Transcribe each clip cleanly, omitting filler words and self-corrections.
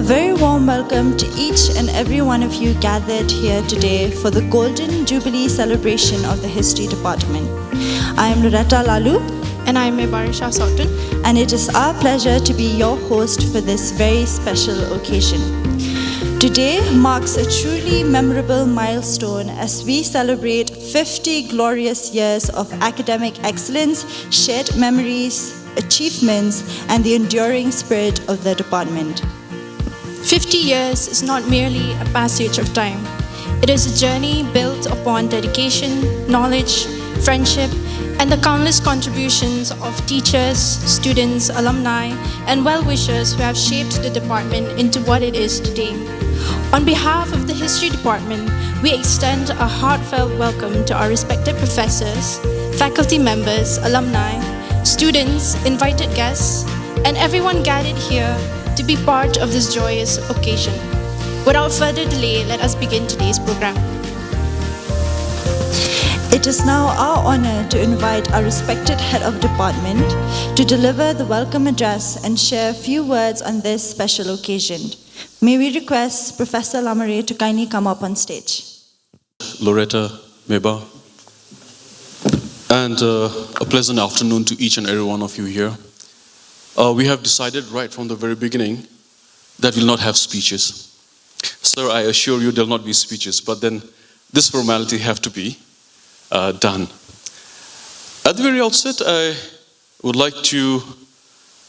very warm welcome to each and every one of you gathered here today for the Golden Jubilee celebration of the History Department. I am Loretta Lalu. And I am Mebarisha Sautun. And it is our pleasure to be your host for this very special occasion. Today marks a truly memorable milestone as we celebrate 50 glorious years of academic excellence, shared memories, achievements, and the enduring spirit of the department. 50 years is not merely a passage of time. It is a journey built upon dedication, knowledge, friendship, and the countless contributions of teachers, students, alumni, and well-wishers who have shaped the department into what it is today. On behalf of the History Department, we extend a heartfelt welcome to our respected professors, faculty members, alumni, students, invited guests, and everyone gathered here to be part of this joyous occasion. Without further delay, let us begin today's program. It is now our honor to invite our respected head of department to deliver the welcome address and share a few words on this special occasion. May we request Professor Lamare to kindly come up on stage. Loretta, Meba, and a pleasant afternoon to each and every one of you here. We have decided right from the very beginning that we'll not have speeches. Sir, I assure you there'll not be speeches, but then this formality have to be done. At the very outset, I would like to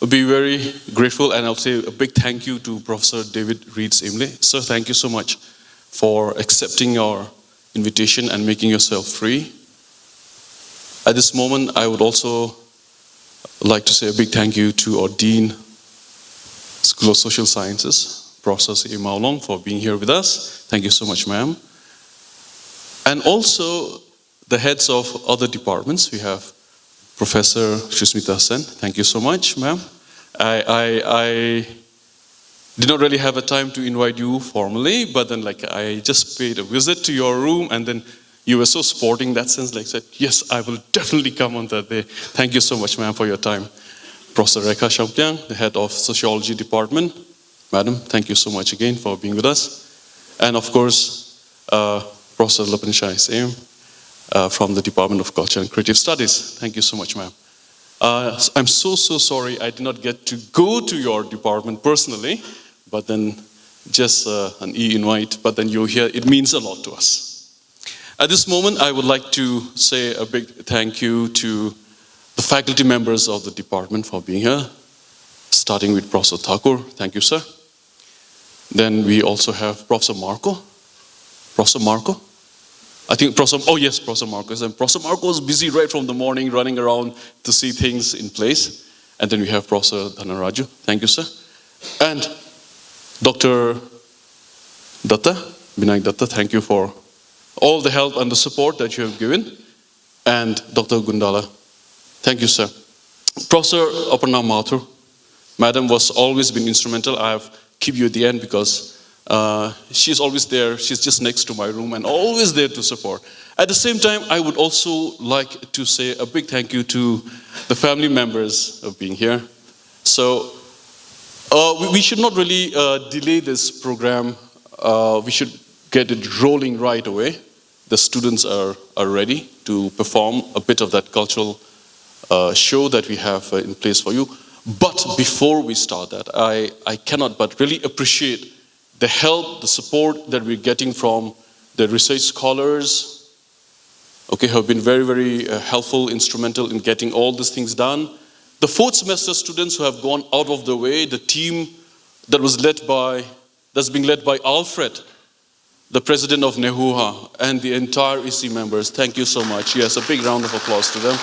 be very grateful, and I'll say a big thank you to Professor David Reeds Imlay. Sir, thank you so much for accepting our invitation and making yourself free. At this moment, I would also like to say a big thank you to our Dean, School of Social Sciences, Professor C. Maulong, for being here with us. Thank you so much, ma'am. And also the heads of other departments. We have Professor Shushmita Sen. Thank you so much, ma'am. I did not really have a time to invite you formally, but then I just paid a visit to your room, and then you were so sporting in that sense, said, yes, I will definitely come on that day. Thank you so much, ma'am, for your time. Professor Rekha Shampiang, the head of Sociology Department. Madam, thank you so much again for being with us. And of course, Professor Lapan Shai Saim from the Department of Culture and Creative Studies. Thank you so much, ma'am. I'm so sorry I did not get to go to your department personally, but then just an e-invite, but then you're here. It means a lot to us. At this moment, I would like to say a big thank you to the faculty members of the department for being here, starting with Professor Thakur. Thank you, sir. Then we also have Professor Marco. Professor Marco? I think Professor Marcos. And Professor Marco was busy right from the morning, running around to see things in place. And then we have Professor Dhanaraju. Thank you, sir. And Dr. Datta, Binayak Datta, thank you for all the help and the support that you have given. And Dr. Gundala, thank you, sir. Professor Aparna Mathur, Madam was always been instrumental. I have keep you at the end because she's always there. She's just next to my room and always there to support. At the same time, I would also like to say a big thank you to the family members of being here. So we should not really delay this program. We should get it rolling right away. The students are ready to perform a bit of that cultural show that we have in place for you. But before we start that, I cannot but really appreciate the help, the support that we're getting from the research scholars, who have been very helpful, instrumental in getting all these things done. The fourth semester students who have gone out of the way, the team that's being led by Alfred, the president of Nehuha, and the entire EC members. Thank you so much. Yes, a big round of applause to them.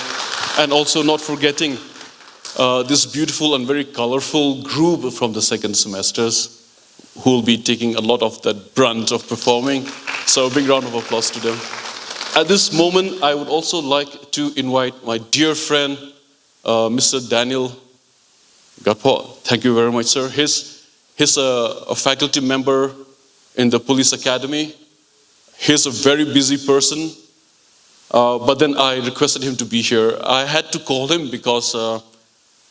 And also not forgetting this beautiful and very colorful group from the second semesters who will be taking a lot of that brunt of performing. So a big round of applause to them. At this moment, I would also like to invite my dear friend, Mr. Daniel Gapo. Thank you very much, sir. He's a faculty member in the police academy. He's a very busy person, but then I requested him to be here. I had to call him because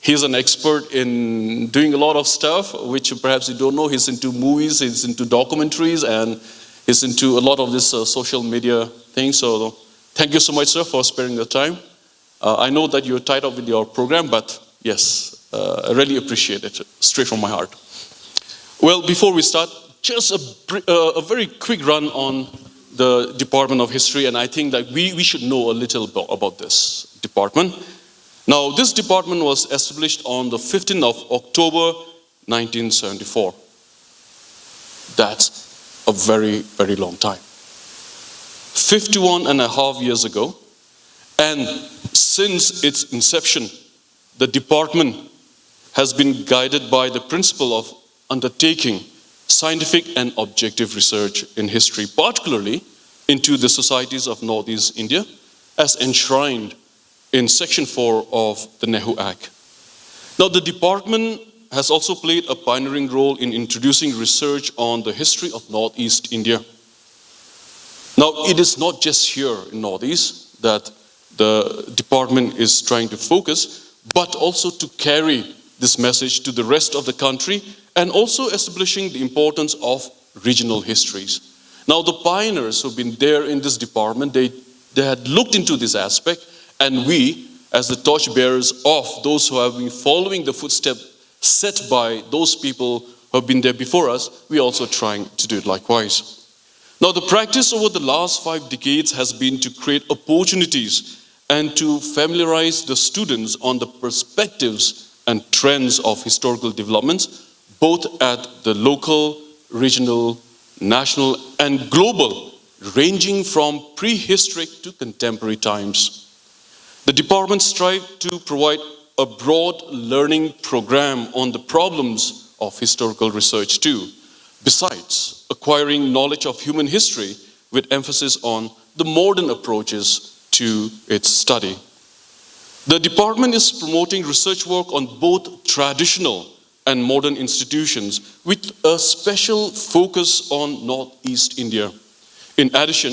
He's an expert in doing a lot of stuff, which perhaps you don't know. He's into movies, he's into documentaries, and he's into a lot of this social media thing. So thank you so much, sir, for sparing your time. I know that you're tied up with your program, but yes, I really appreciate it, straight from my heart. Well, before we start, just a very quick run on the Department of History, and I think that we should know a little bit about this department. Now, this department was established on the 15th of October, 1974. That's a very, very long time. 51 and a half years ago, and since its inception, the department has been guided by the principle of undertaking scientific and objective research in history, particularly into the societies of Northeast India, as enshrined in Section 4 of the Nehru Act. Now, the department has also played a pioneering role in introducing research on the history of Northeast India. Now, it is not just here in Northeast that the department is trying to focus, but also to carry this message to the rest of the country, and also establishing the importance of regional histories. Now, the pioneers who've been there in this department, they had looked into this aspect, and we, as the torchbearers of those who have been following the footsteps set by those people who have been there before us, we are also trying to do it likewise. Now, the practice over the last 5 decades has been to create opportunities and to familiarize the students on the perspectives and trends of historical developments, both at the local, regional, national, and global, ranging from prehistoric to contemporary times. The department strives to provide a broad learning program on the problems of historical research too, besides acquiring knowledge of human history with emphasis on the modern approaches to its study. The department is promoting research work on both traditional and modern institutions with a special focus on Northeast India. In addition,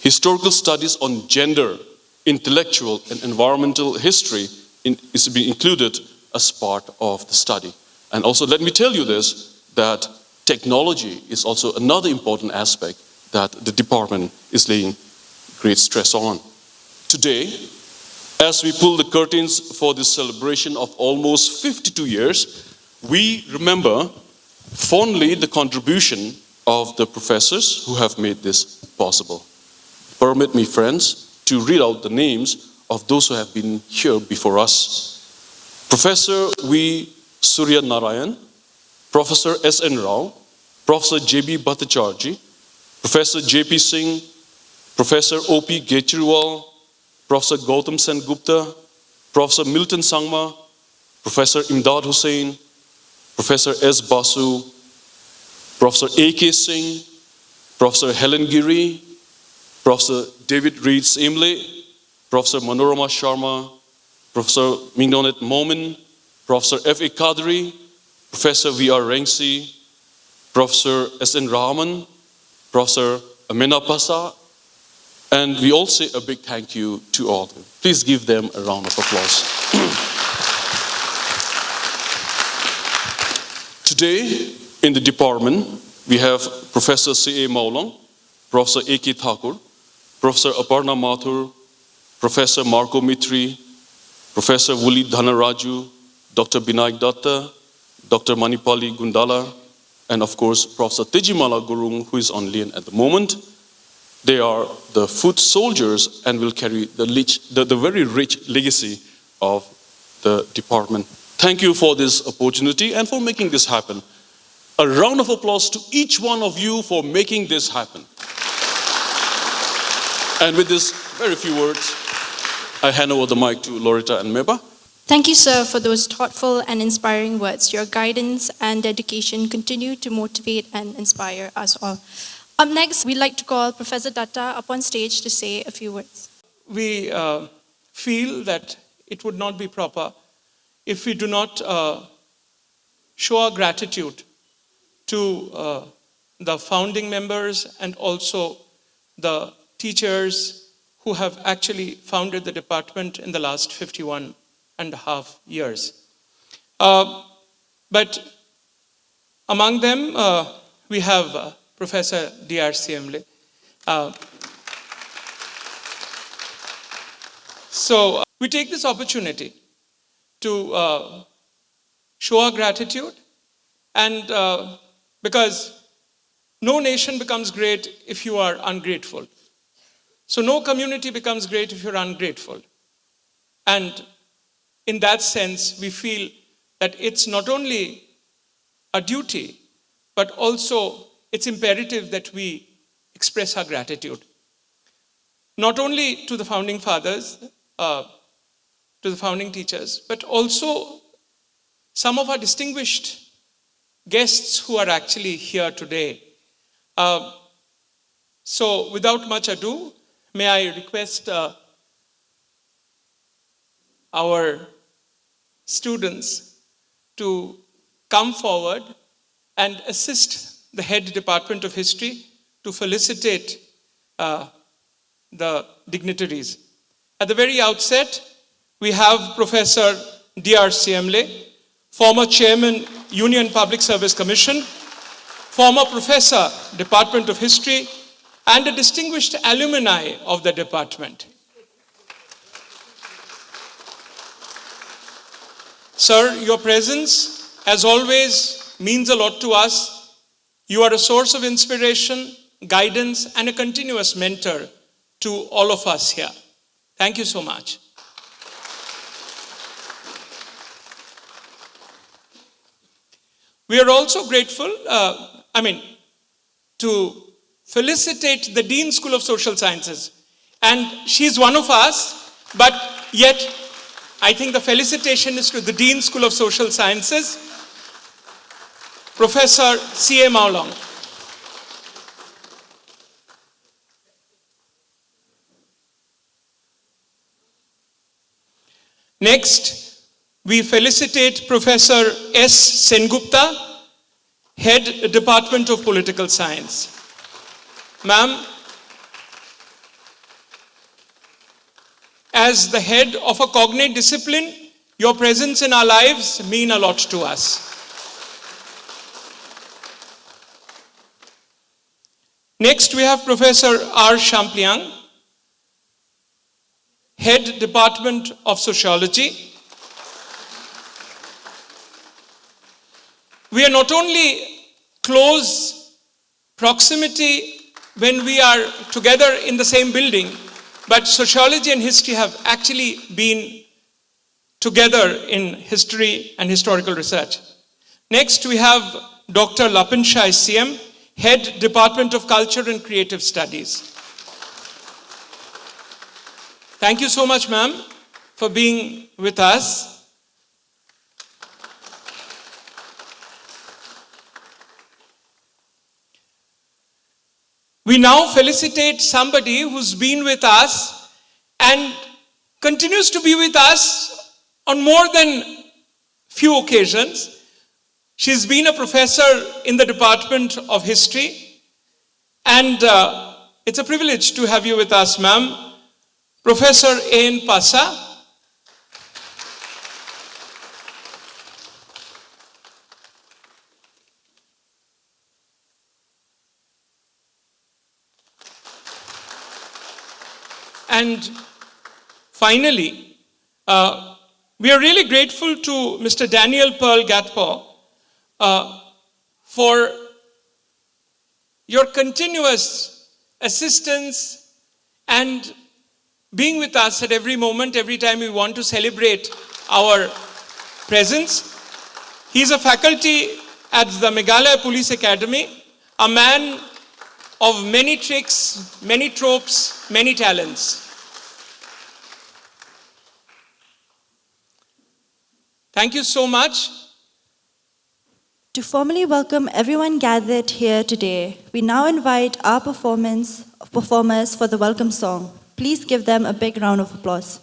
historical studies on gender, intellectual and environmental history is to be included as part of the study. And also let me tell you this, that technology is also another important aspect that the department is laying great stress on. Today, as we pull the curtains for this celebration of almost 52 years, we remember fondly the contribution of the professors who have made this possible. Permit me, friends, to read out the names of those who have been here before us. Professor V. Surya Narayan, Professor S.N. Rao, Professor J.B. Bhattacharjee, Professor J.P. Singh, Professor O.P. Gechriwal, Professor Gautam Sen Gupta, Professor Milton Sangma, Professor Imdad Hussain, Professor S. Basu, Professor A.K. Singh, Professor Helen Giri, Professor David Reed Imle, Professor Manorama Sharma, Professor Mignonet Momin, Professor F.A. Kadri, Professor V.R. Rengsi, Professor S.N. Rahman, Professor Amina Pasa, and we all say a big thank you to all of them. Please give them a round of applause. Today, in the department, we have Professor C.A. Maulong, Professor A.K. Thakur, Professor Aparna Mathur, Professor Marco Mitri, Professor Wuli Dhanaraju, Dr. Binayak Datta, Dr. Manipali Gundala, and of course, Professor Tejimala Gurung, who is on leave at the moment. They are the foot soldiers and will carry the very rich legacy of the department. Thank you for this opportunity and for making this happen. A round of applause to each one of you for making this happen. And with these very few words, I hand over the mic to Loretta and Meba. Thank you, sir, for those thoughtful and inspiring words. Your guidance and dedication continue to motivate and inspire us all. Up next, we'd like to call Professor Datta up on stage to say a few words. We feel that it would not be proper if we do not show our gratitude to the founding members and also the teachers who have actually founded the department in the last 51 and a half years. But among them, we have Professor D.R. Siemle. So we take this opportunity to show our gratitude, and because no nation becomes great if you are ungrateful. So no community becomes great if you're ungrateful. And in that sense, we feel that it's not only a duty, but also it's imperative that we express our gratitude. Not only to the founding fathers, to the founding teachers, but also some of our distinguished guests who are actually here today. So without much ado, may I request our students to come forward and assist the head department of history to felicitate the dignitaries. At the very outset, we have Professor D.R. Siemle, former chairman, Union Public Service Commission, former professor, Department of History, and a distinguished alumni of the department. Sir, your presence, as always, means a lot to us. You are a source of inspiration, guidance, and a continuous mentor to all of us here. Thank you so much. We are also grateful, to felicitate the Dean School of Social Sciences. And she's one of us, but yet I think the felicitation is to the Dean School of Social Sciences, Professor C.A. Maulong. Next, we felicitate Professor S. Sengupta, Head Department of Political Science. Ma'am, as the head of a cognate discipline, your presence in our lives mean a lot to us. Next, we have Professor R. Champliang, Head Department of Sociology. We are not only close proximity when we are together in the same building, but sociology and history have actually been together in history and historical research. Next, we have Dr. Lapin Shah SCM, Head Department of Culture and Creative Studies. Thank you so much, ma'am, for being with us. We now felicitate somebody who's been with us and continues to be with us on more than few occasions. She's been a professor in the Department of History, and it's a privilege to have you with us, ma'am. Professor A.N. Pasa. And finally, we are really grateful to Mr. Daniel Pearl Gatpo for your continuous assistance and being with us at every moment, every time we want to celebrate our presence. He's a faculty at the Meghalaya Police Academy, a man of many tricks, many tropes, many talents. Thank you so much. To formally welcome everyone gathered here today, we now invite our performers for the welcome song. Please give them a big round of applause.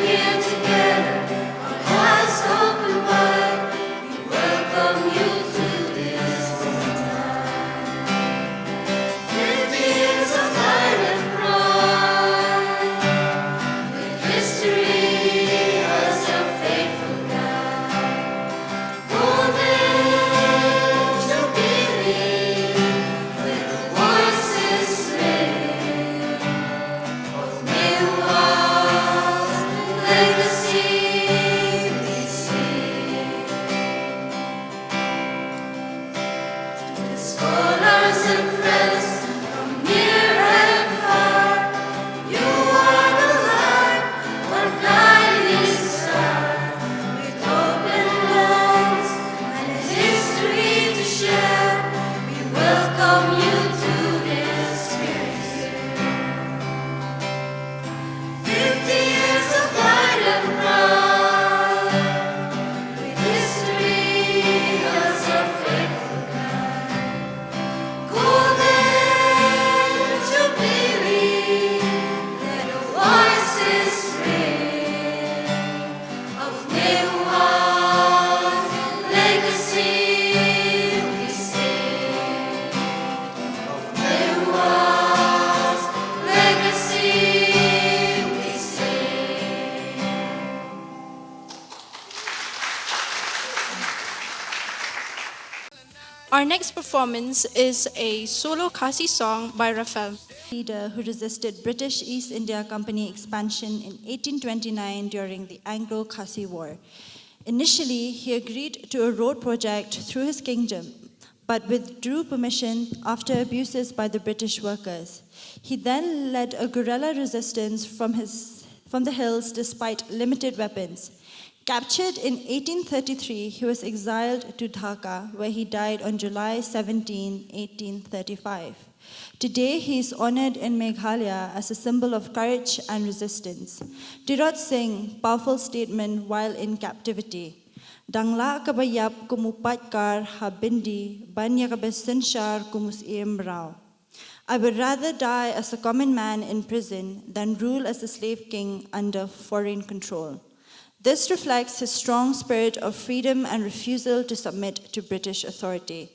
Here Our next performance is a solo Khasi song by Rafael. Leader who resisted British East India Company expansion in 1829 during the Anglo-Khasi War. Initially, he agreed to a road project through his kingdom, but withdrew permission after abuses by the British workers. He then led a guerrilla resistance from the hills despite limited weapons. Captured in 1833, he was exiled to Dhaka, where he died on July 17, 1835. Today, he is honored in Meghalaya as a symbol of courage and resistance. Tirot Singh, powerful statement while in captivity. Dangla kabayap kumupatkar habindi, banya kabesenshar kumus rao. I would rather die as a common man in prison than rule as a slave king under foreign control. This reflects his strong spirit of freedom and refusal to submit to British authority.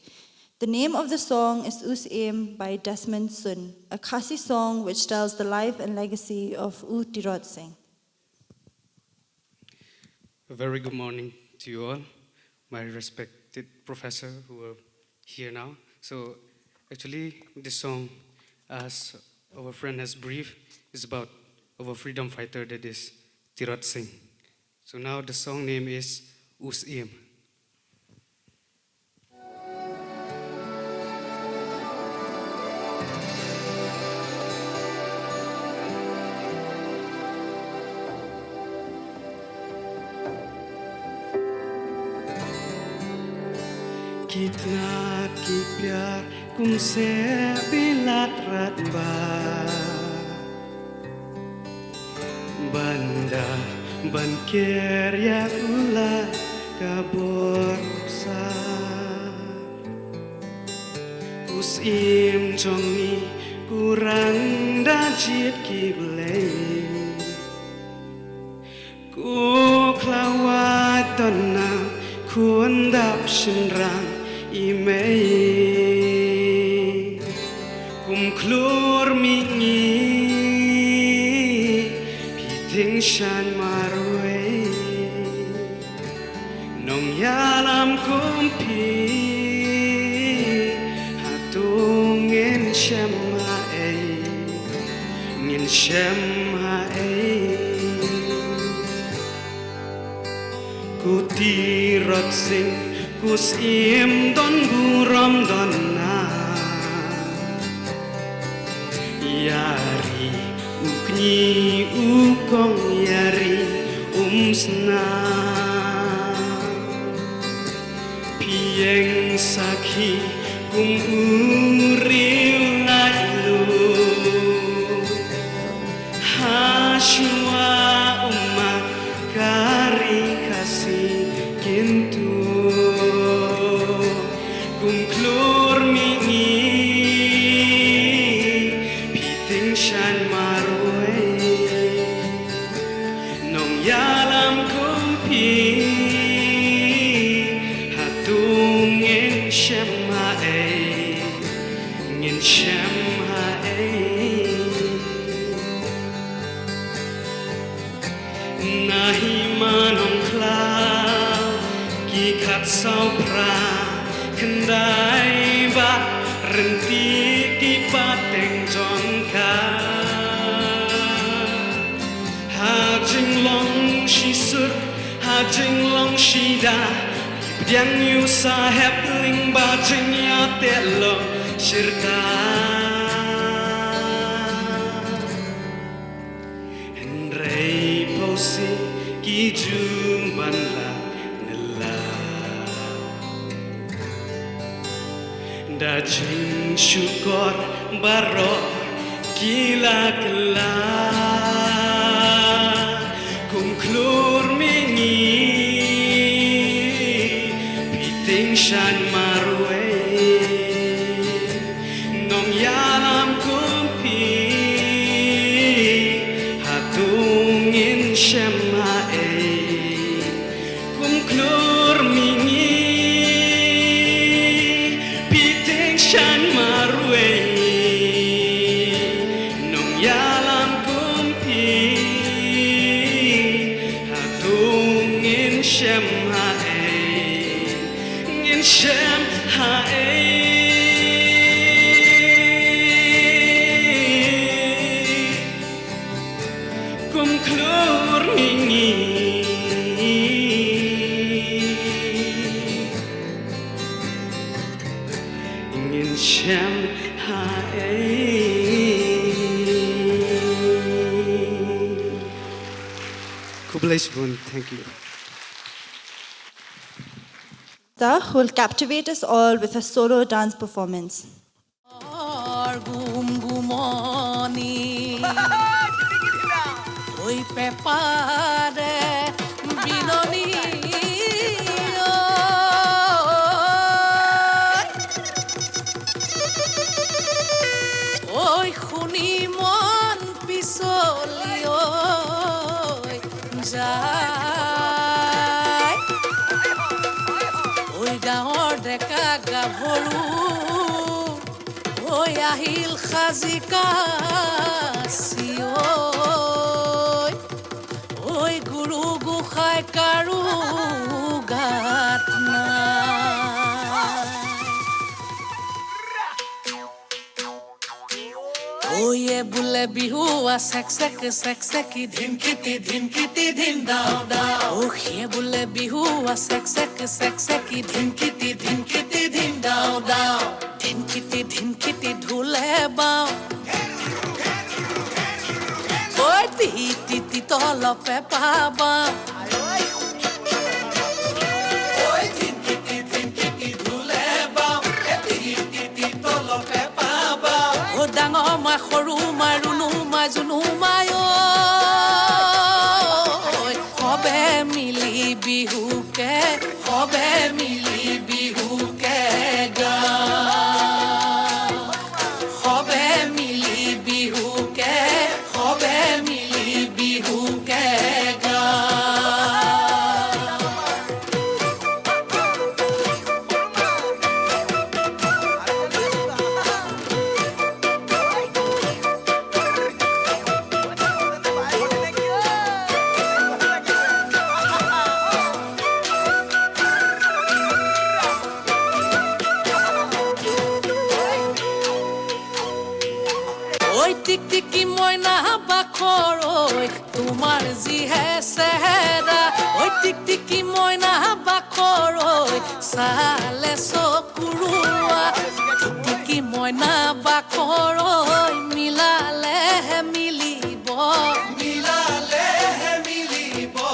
The name of the song is Us Aim by Desmond Sun, a Khasi song which tells the life and legacy of U Tirot Singh. A very good morning to you all, my respected professor who are here now. So actually this song, as our friend has briefed, is about our freedom fighter, that is Tirot Singh. So now the song name is Us Aim. कितना की प्यार तुमसे बिलात रात banda banker ya ulah kaborsa usim jongi kurang dajit kiblei ku klawat tanam kun dap shenrang imei kum klur mingi piting shan marwe nong yalam kumpi hatung ngin shem hae ngin shem hae ku Tirot Singh Us Aim don buram don na yari ukni ukong yari umsna pieng sakhi kum uriu lalu hashwa umma kari kasih kintu kum klur mingi piting shan marwe nong yalam kumpi hatung ngin shem hae ngin shem hae nahi manong klau ki khat sau pra kendai ba renti ki pateng jongka ha jing long shi sur ha jing long shi da yang yu sa hep ling ba jing ya te lo shirta henrei posi ki juman la da jing syukur baro kila kela kum klur mingi piting shan marwe nong yalam kumpi hatung in shem hae kum klur mingi shan marwe nong yalam kumpi hatung in shem hae ngin ingin syam hae kum klur ningi ingin syam hae Kublai Bun, thank you. Who will captivate us all with a solo dance performance. Oi pepare binoni oi khuni mon pisoli oi jai oi gaor deka gavoru oi ahil khazika sioi oi guru gukhai karu gatna oi ye bule bihu a sek ki dhin kiti dhin dao dao oh ye bule bihu a sek ki dhin kiti dhin dao dao dhin kiti dhule bao oi ti tolo pe paba oi dhin kiti dhule bao ti tolo pe paba o dango ma khoru ma runu ma junu ma oi hobe mili bihu ke ga hobe mili bihu ke ga oi tik tiki moina bakhor oi tumar ji hai sehra oi tik tiki moina bakhor oi sale sokurua tik tiki moina bakhor oi milale milibo oi milale milibo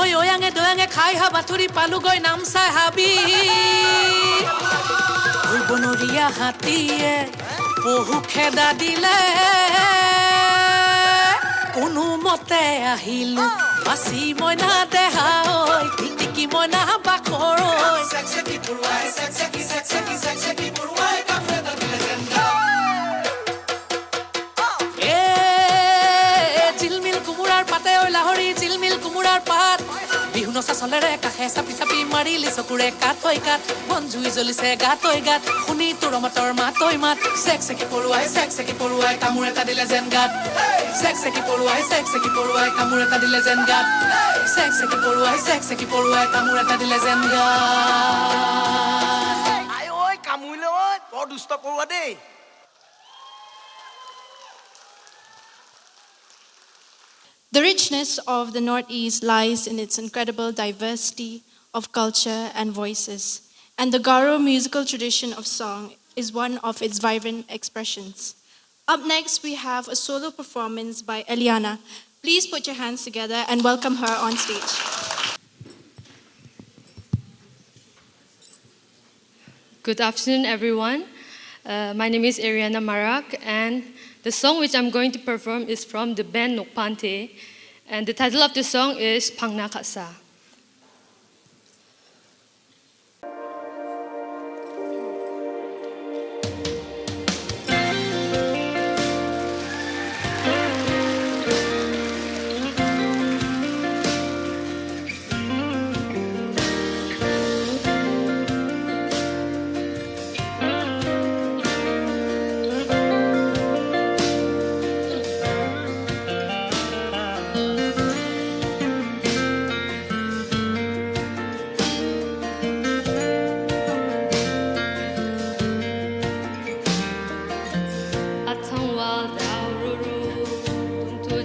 oi oyange doyange khai ha bathuri palu goi nam sai habi oi bonoria hatiye pohu kheda dile konu mote ahilu basi moina deha oi tiki moina bakhor oi saksaki purwai kafeda dile zenda chilmil kumurar pate oi lahori chilmil kumurar pat বিহুনো সাছলেৰে কাষে চাপি মাৰিলি চকুৰে কাটৈ কাট মন জুই জ্বলিছে গাতৈ গাত শুনি তোৰ মতৰ মাতৈ মাত চেকি পৰুৱাই কামোৰ এটা দিলে যেন গাত চেকি পৰুৱাই কামোৰ এটা দিলে যেন গাত চেকি পৰুৱাই কামোৰ এটা দিলে যেন গাত আই ঐ কামুৰিলে ঐ বৰ দুষ্ট পৰুৱা দেই The richness of the Northeast lies in its incredible diversity of culture and voices, and the Garo musical tradition of song is one of its vibrant expressions. Up next, we have a solo performance by Eliana. Please put your hands together and welcome her on stage. Good afternoon, everyone. My name is Ariana Marak, and the song which I'm going to perform is from the band Nokpante, and the title of the song is Pangna Kasa.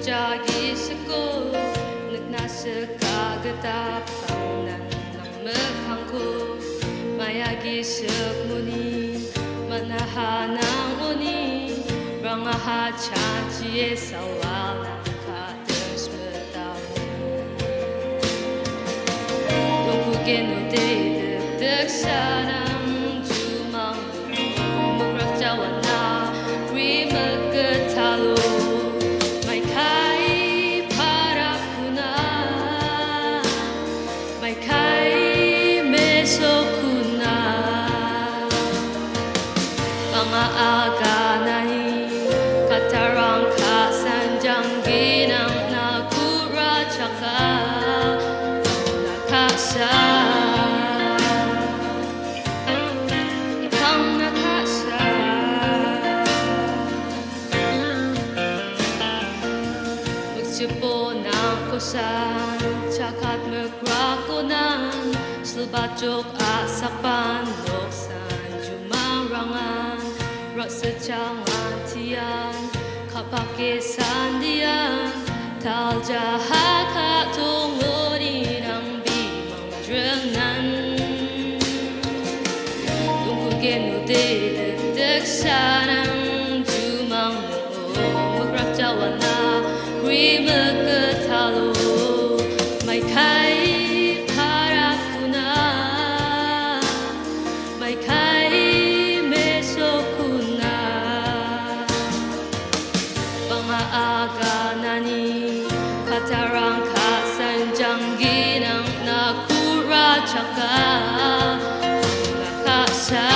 자기스고 늑나스 가그답한 난 남흑한고 마야기 습무니 만나하낭 오니 랑아하 차지에 사와라 가든 스무다우니 동국의 노대득 득사랑 주망 목락자와 나 위먹 끝하로 마이카이 파라쿠나 마이카이 메소쿠나 방아아가 나니 카타랑 카산장기랑 나구라 차카 나카사 San cakat merkrakonan Selbajuk asapan Loksan jumarangan Rak secangan tian Kapakisan dian Tal jahat katunguri Nang bimang drengan Tunggu genu dedek sanang Jumang Merkrak jawana Krimek ketalo Mai kai parakuna Mai kai mesokuna Pangaaga nani Katarang kasanjangginang nakura chaka Nakasa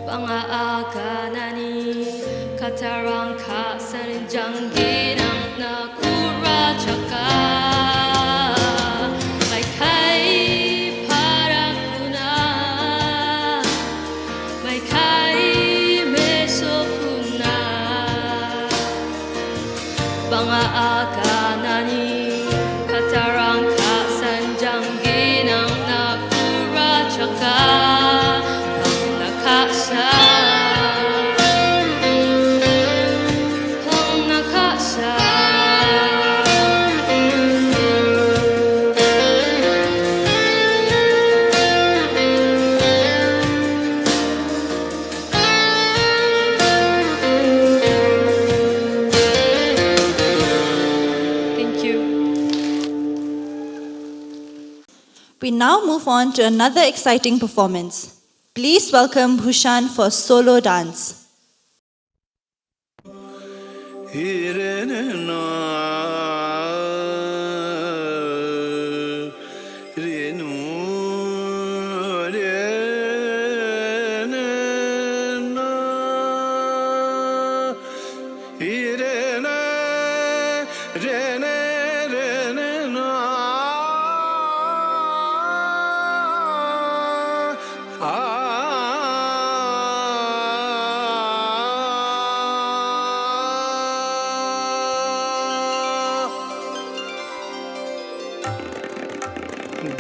Pangaaga nani Katarang kasanjangginang nakura chaka Mai kai parakuna Mai kai mesokuna Pangaaga nani Katarang kasanjangginang nakura chaka We now move on to another exciting performance. Please welcome Bhushan for solo dance.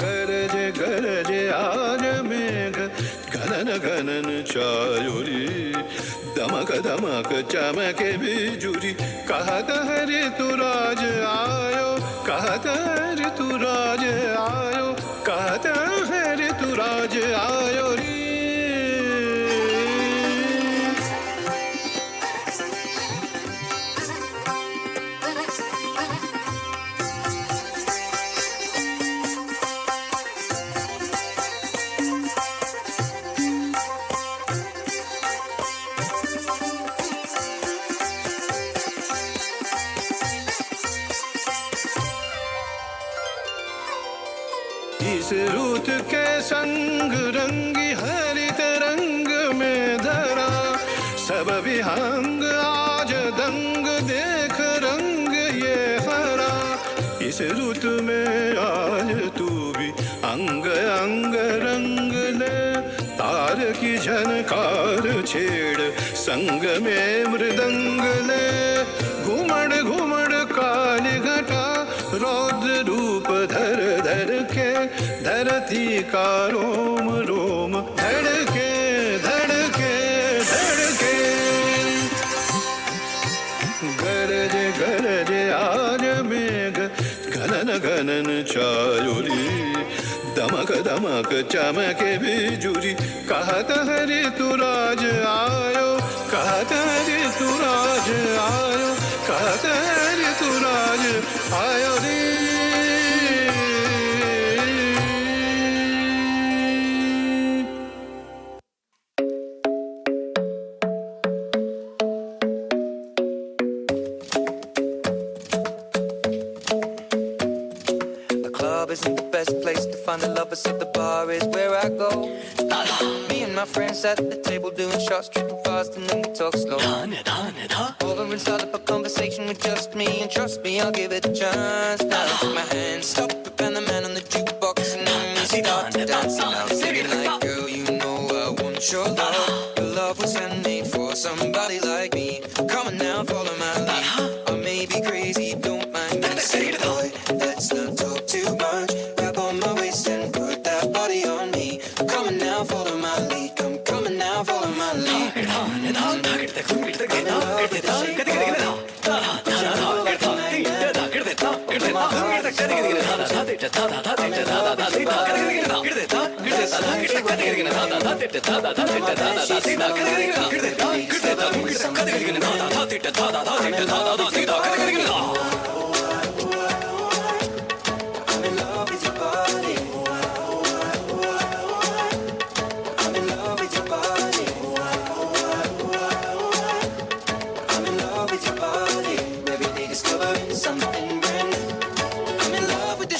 गरजे गरजे आज मेघ घनन घनन चायुरी दमक दमक चमके बिजुरी कहत हरि तू राज आयो कहत हरि तू राज आयो कहत हरि तू राज आयो री इस रुत के संग रंगी हरित रंग में धरा सब विहंग आज दंग देख रंग ये हरा इस रुत में आज तू भी अंग अंग रंग ले तार की झनकार छेड़ संग में मृदंग ले घुमड़ घुमड़ काली घटा रौद्र रूप धर धर के धरती का रोम रोम धड़के धड़के धड़के गरज गरज आज मेघ घनन घनन चारुरी दमक दमक चमके बिजुरी कहत हरि तुराज आयो कहत हरि तुराज आयो कहत हरि तुराज आयो रे Isn't the best place to find a lover, so the bar is where I go. Me and my friends at the table doing shots, tripping fast and then we talk slow. Over and start up a conversation with just me, and trust me, I'll give it a chance. Now take my hand, stop it, and the man on the jukebox, and then we start to dance. And I'm singing like, girl, you know I want your love. Your love was handmade for somebody like me. Come on now, follow my lead. I may be crazy, don't mind me. Say it, boy, let's not talk too much. Grab on my waist and put that body on me. Come on now, follow my lead. Come coming now, follow my lead.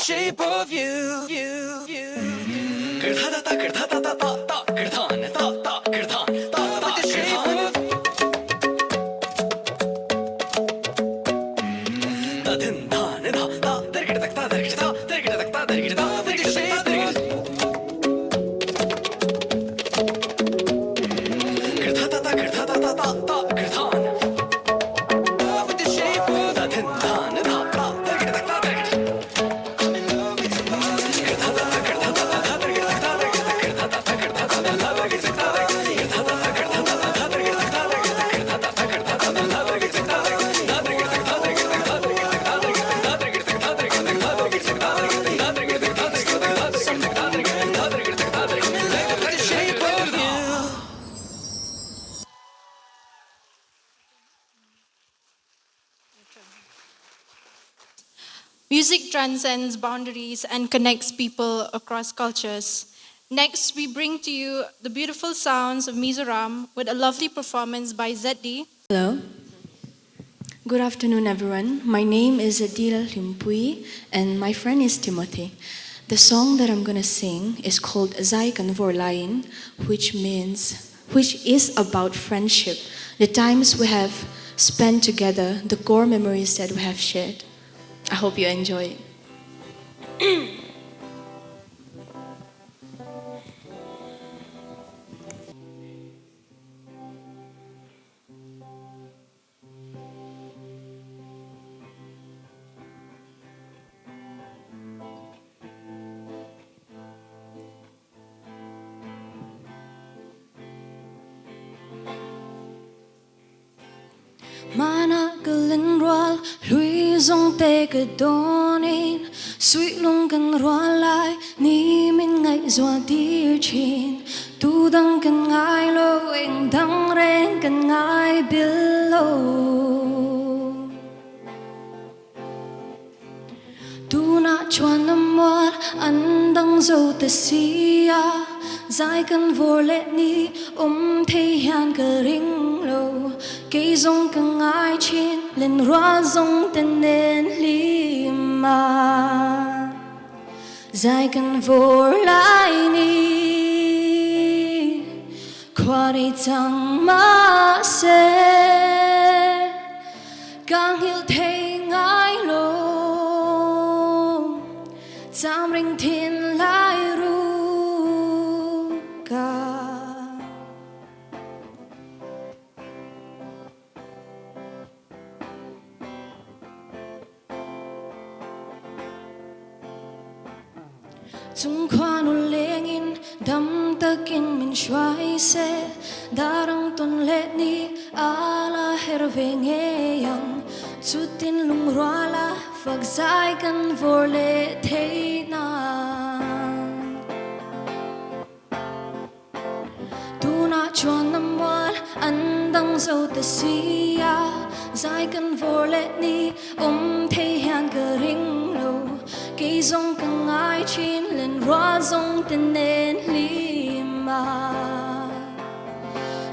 Shape of you, with the shape of Music transcends boundaries and connects people across cultures. Next, we bring to you the beautiful sounds of Mizoram with a lovely performance by Zeddy. Hello. Good afternoon, everyone. My name is Adil Limpui, and my friend is Timothy. The song that I'm going to sing is called Zai Kan Vor Lain, which is about friendship, the times we have spent together, the core memories that we have shared. I hope you enjoy it. Mana galen roal lui zong te ke donin sweet lung kan roal lai ni min ngai zwa dir chin tu dang kan ngai lo eng dang ren kan ngai below tu na chuan namwat an dang zo te sia zai kan vor let ni the hian ka ring lo cây rong càng ai trên lên roa rong tên nên li mà dài cần vô lại ni qua đây chẳng mà sẽ càng hiểu thấy ngái lô chạm rình thiên lại ru ca chung khoa nu lengin dam takin min shwai se darang ton let ni ala herve nge yang chutin lung rwala phag sai kan vor le thei na tu na chon nam wal andang zo ta sia sai kan vor le ni thei han ka ring lo cây rong càng ai chín lên roa rong tên nên lima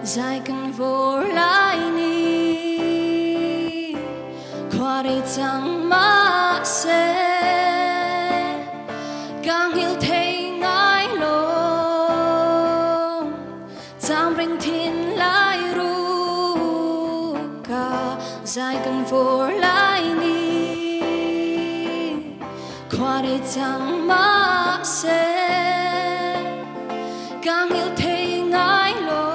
dài càng vô lại ni qua đây chẳng mà sẽ càng hiểu thấy ngái lô chạm rình thiên lại ru ca dài càng vô lại ni qua đây chẳng mà sẽ càng hiểu thấy ngái lô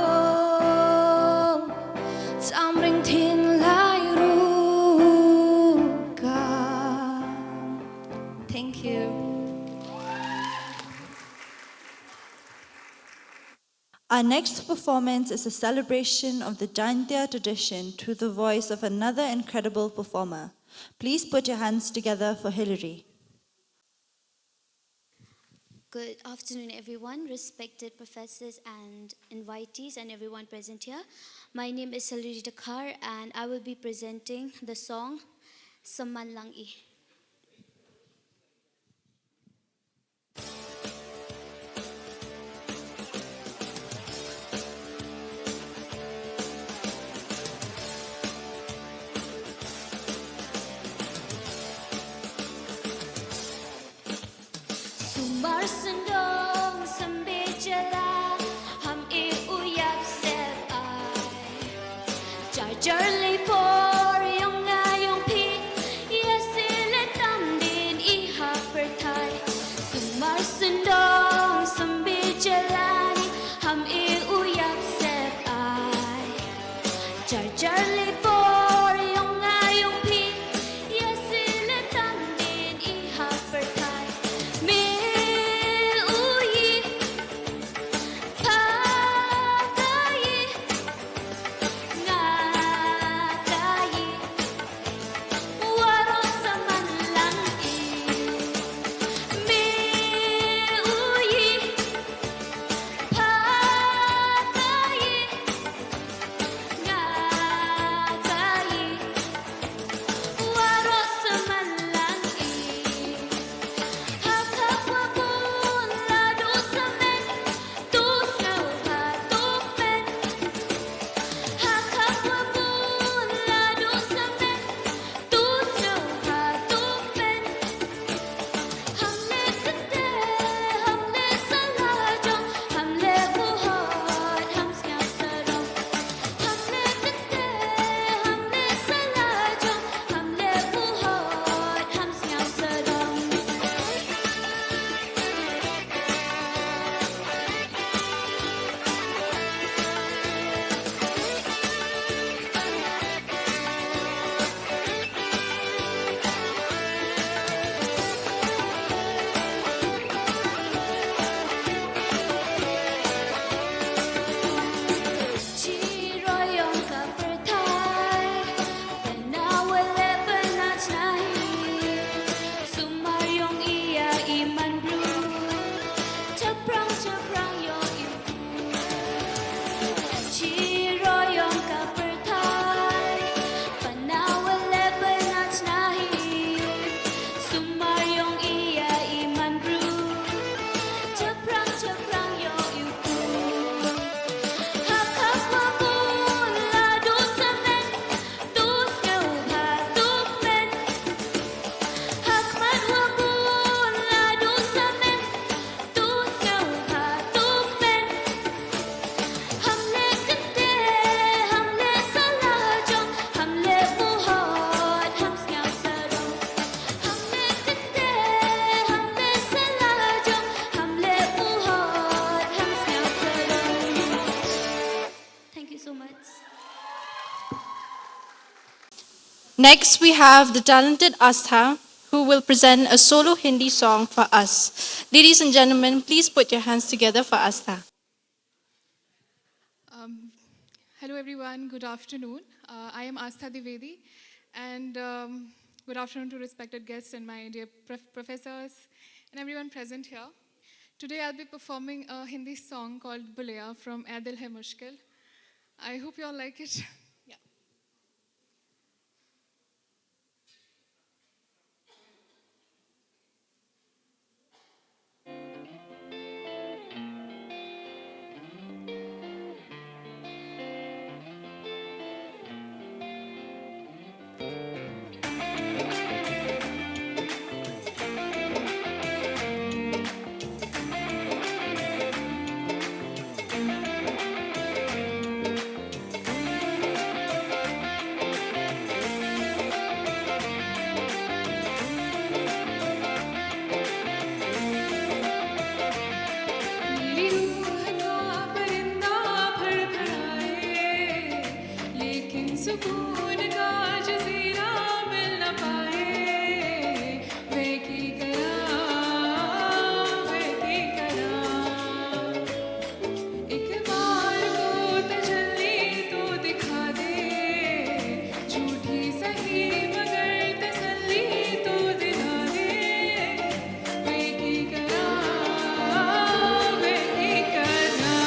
chạm rình thiên lại ru ca. Thank you. Our next performance is a celebration of the Dantiya tradition through the voice of another incredible performer. Please put your hands together for Hillary. Good afternoon, everyone, respected professors and invitees and everyone present here. My name is Hillary Dakar and I will be presenting the song Samman Lang I. Sumar sendong sambil jalan ham uyap sep ai jar lepor yong ngayong pi ya sile tam din iha pertai sumar sendong sambil jalan ham uyap sep ai jar lepor yong ngayong pi ya sile tam din iha pertai Next, we have the talented Astha, who will present a solo Hindi song for us. Ladies and gentlemen, please put your hands together for Astha. Hello everyone, good afternoon. I am Astha Divedi, and good afternoon to respected guests and my dear professors and everyone present here. Today I'll be performing a Hindi song called Bulaya from Ae Dil Hai Mushkil. I hope you all like it. Yeah. मेरी रूह का परिंदा फड़फड़ाए, लेकिन सुकून का Jazeera मिल न पाए। वे की करा, वे की करा। एक बार को तजल्ली तो दिखा दे, झूठी सही मगर तसल्ली तो दिला दे। वे की करा, वे की करा।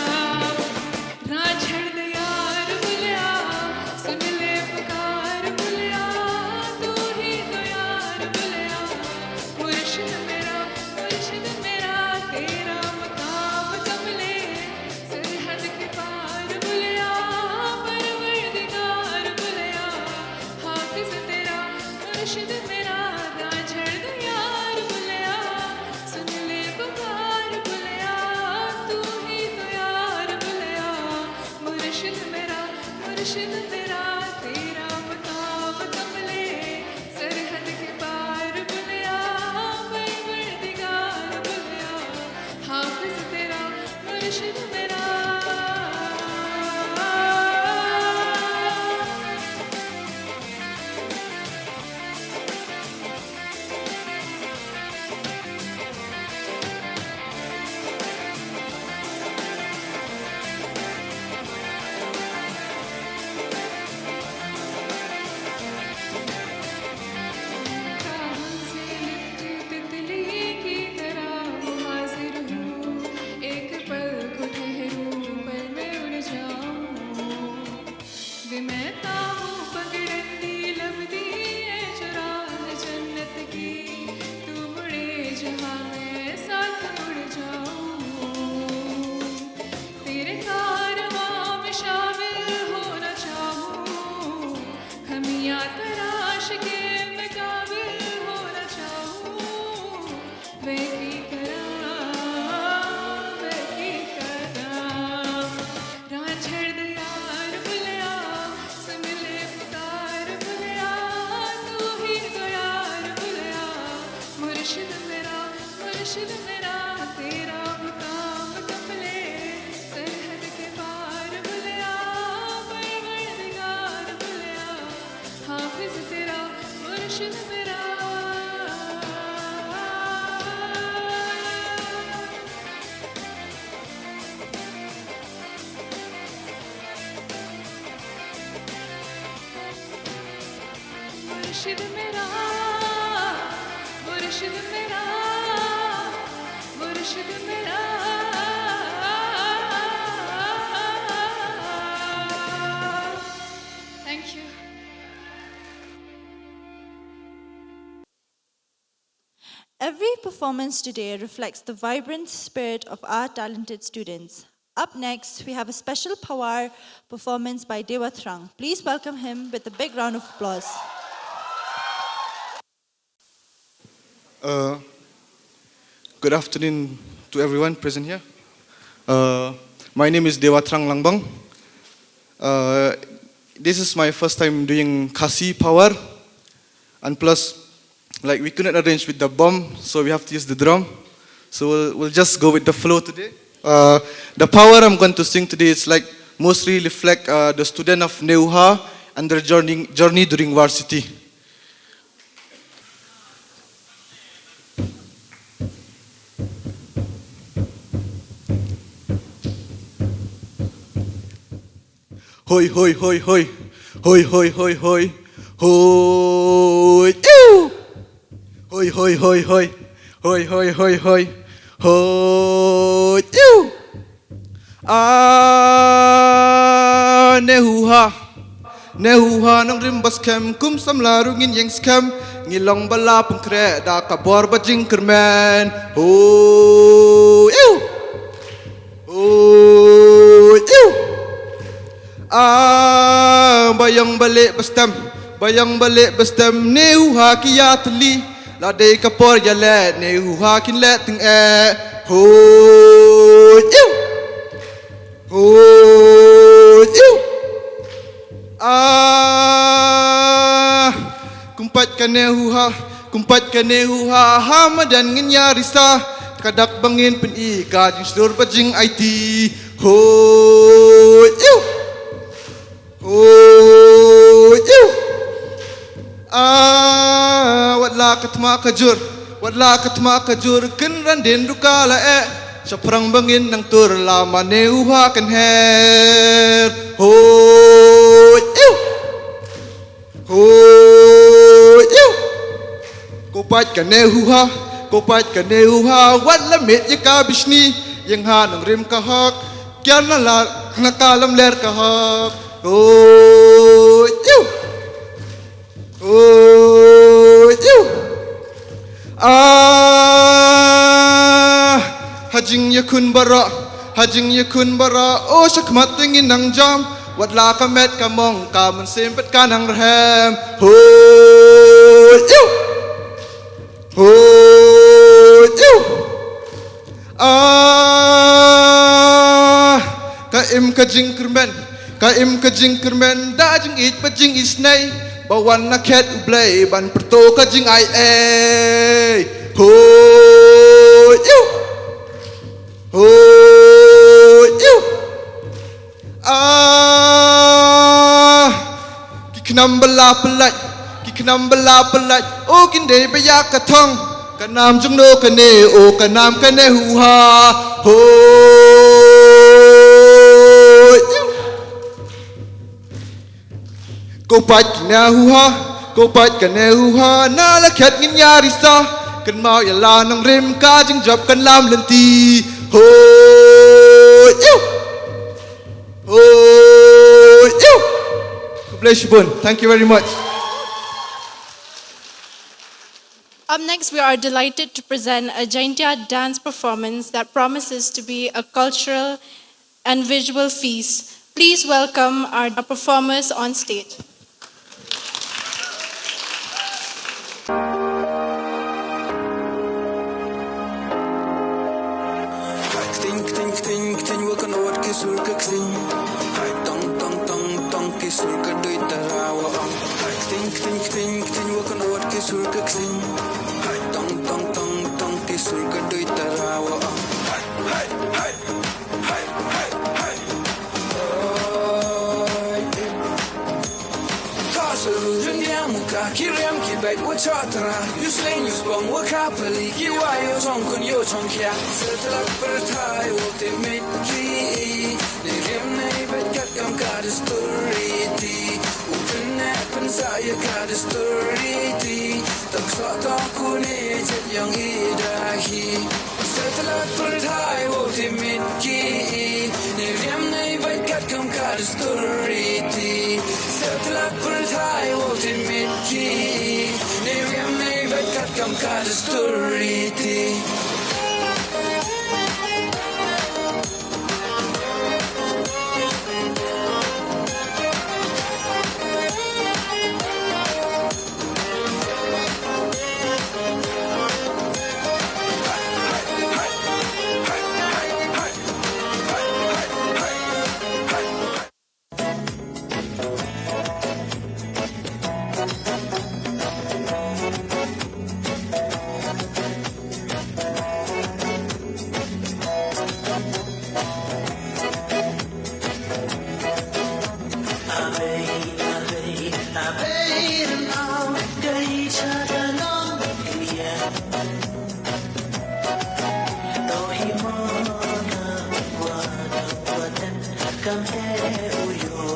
राह छड़ दे यार बुलिया, सुन ले पुकार बुलिया, तू ही तो यार बुलिया। मुर्शिद मेरा तेरा मकाम कमले, सरहद के पार बुलिया, परवरदिगार बुलिया। हाफिज तेरा मुर्शिद मेरा, राह छड़ दे यार बुलिया, सुन ले पुकार बुलिया, तू ही तो यार बुलिया। मुर्शिद मेरा तेरा मकाम कमले, सरहद के पार बुलिया, परवरदिगार बुलिया। हाफिज तेरा मुर्शिद मेरा। चाहत से लिपटी तितली की तरह मुहाजिर हूँ, एक पल को ठहरूँ, पल में उड़ जाऊँ। वे मैं ताहूँ पगडंडी लबदी है चुराह जन्नत की, तू मुड़े जहाँ मैं साथ मुड़ जाऊँ। तेरे कारवां में शामिल होना चाहूँ, खमियाँ तराश के मैं काबिल होना चाहूँ। वे की करा, वे की करा। राह छड़ दे यार बुलिया, सुन ले पुकार बुलिया, तू ही तो यार बुलिया। मुर्शिद मेरा तेरा मकाम कमले, सरहद के पार बुलिया, परवरदिगार बुलिया। हाफिज तेरा मुर्शिद मेरा। मुर्शिद मेरा, मुर्शिद मेरा, मुर्शिद मेरा। Thank you. Every performance today reflects the vibrant spirit of our talented students. Up next, we have a special Pawar performance by Devathrang. Please welcome him with a big round of applause. Good afternoon to everyone present here. My name is Devathrang Langbang. This is my first time doing Kasi Pawar, and plus, like we couldn't arrange with the bomb, so we have to use the drum. So we'll just go with the flow today. The Pawar I'm going to sing today is mostly reflect the student of Neuha and their journey during varsity. Hoi, hoi, hoi, hoi. Hoi, hoi, hoi, hoi. Hoi, ew. Hoi, hoi, hoi, hoi. Hoi, hoi, hoi, hoi. Hoi, ew. Nehuha. Nehuha nang rimbas kem kum samla rungin yang skem ngilong bala pengkre da kabor bajing kermen. Hoi, ew. Hoi, ew. Bayang balik bestem Nehuha kiyatli ladai kapor jalet Nehuha kin let ting Hoi, ew. Hoi, ew. Kumpat ka Nehuha hamadan ngenyarisa kadak bangin pen ika jing sedur bajing IT. Hoi, ew. Hoi, ew. Wadla katma kajur ken randen dukala saprang bangin nang tur lama Nehuha kan her. Hoi, ew. Hoi, ew. Kopat ka Nehuha wadla met ya kabishni yang ha nang rim kahak kyan nakalam ler kahak. Hoi, ew. Hoi, ew. Hajing yakun bara oh syakmat tingin nang jam wadla kamet kamong kamun sempet kanang rehem. Hoi, ew. Hoi, ew. Kaim kajing kermen dajing it bajing isnay bawan na ket ublay ban perto kajing ai. Hoi, ew. Hoi, ew. Kiknam bala pelat oh kinde bayak katong kanam jung no kane oh kanam kane huha. Hoi, ew. Kopat ka Nehuha na laket ngin yarisa kan mau yala nang rim ka jing job kan lam lenti. Hoi, ew. Hoi, ew. God bless you, Bun. Thank you very much. Up next, we are delighted to present a Jaintia dance performance that promises to be a cultural and visual feast. Please welcome our performers on stage. Kiriam ki bait wo chatra Yuslein yusbong wo kapali Ki wayo chong kun yo chong kya Setlak perthai wo te mitki Niriem nei bet kat kam kada story ti Upin pen saya kada story ti Tak sa ta ku ne jet yang idahi Setlak perthai wo te mitki Niriem nei bet kat kam kada story ti Setlak perthai wo te mitki Niriem nei bet kat kam kada story ti Come here,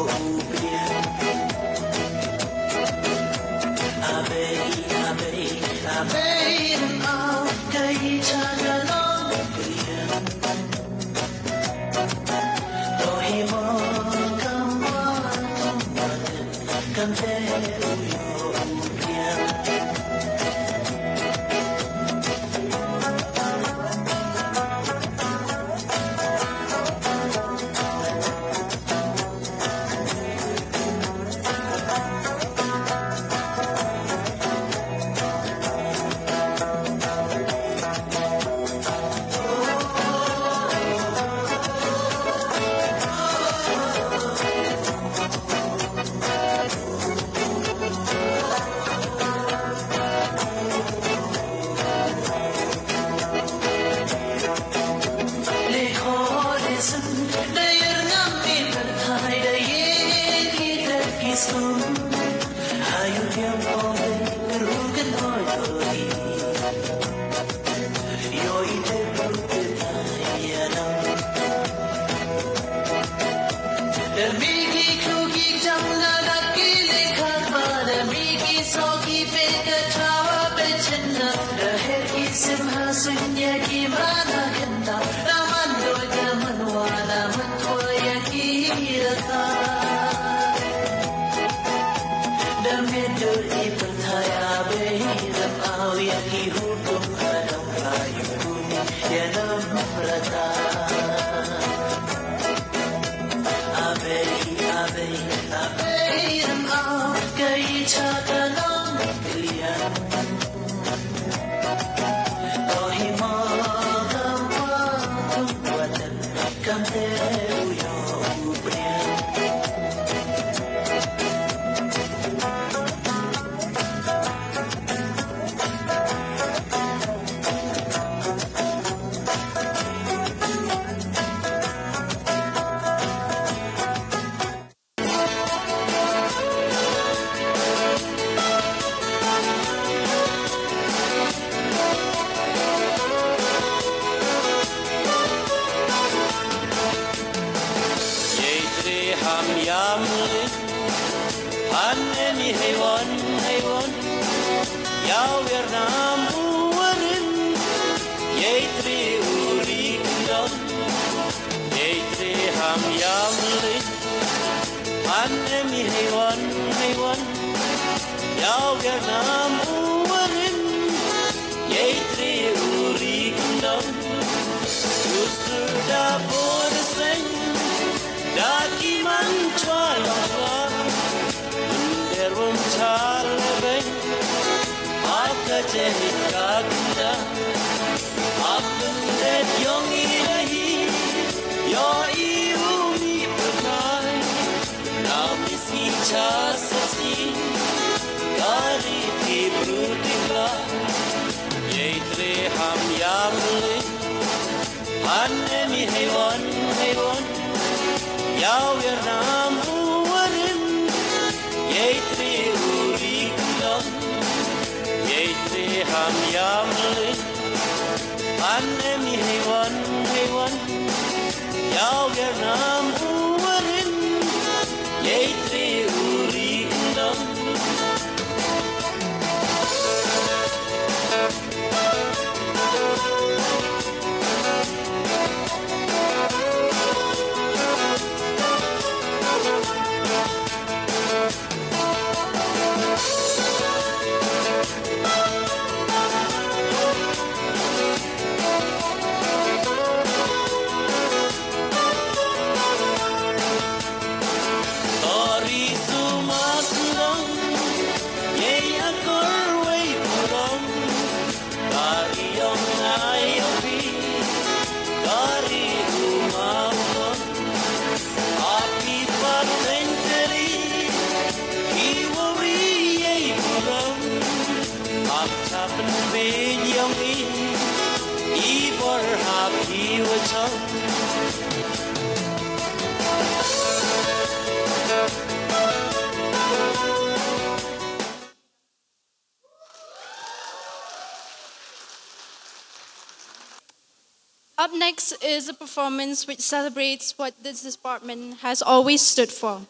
Up next is a performance which celebrates what this department has always stood for: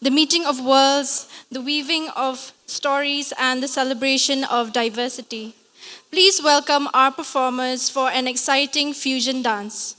the meeting of worlds, the weaving of stories, and the celebration of diversity. Please welcome our performers for an exciting fusion dance.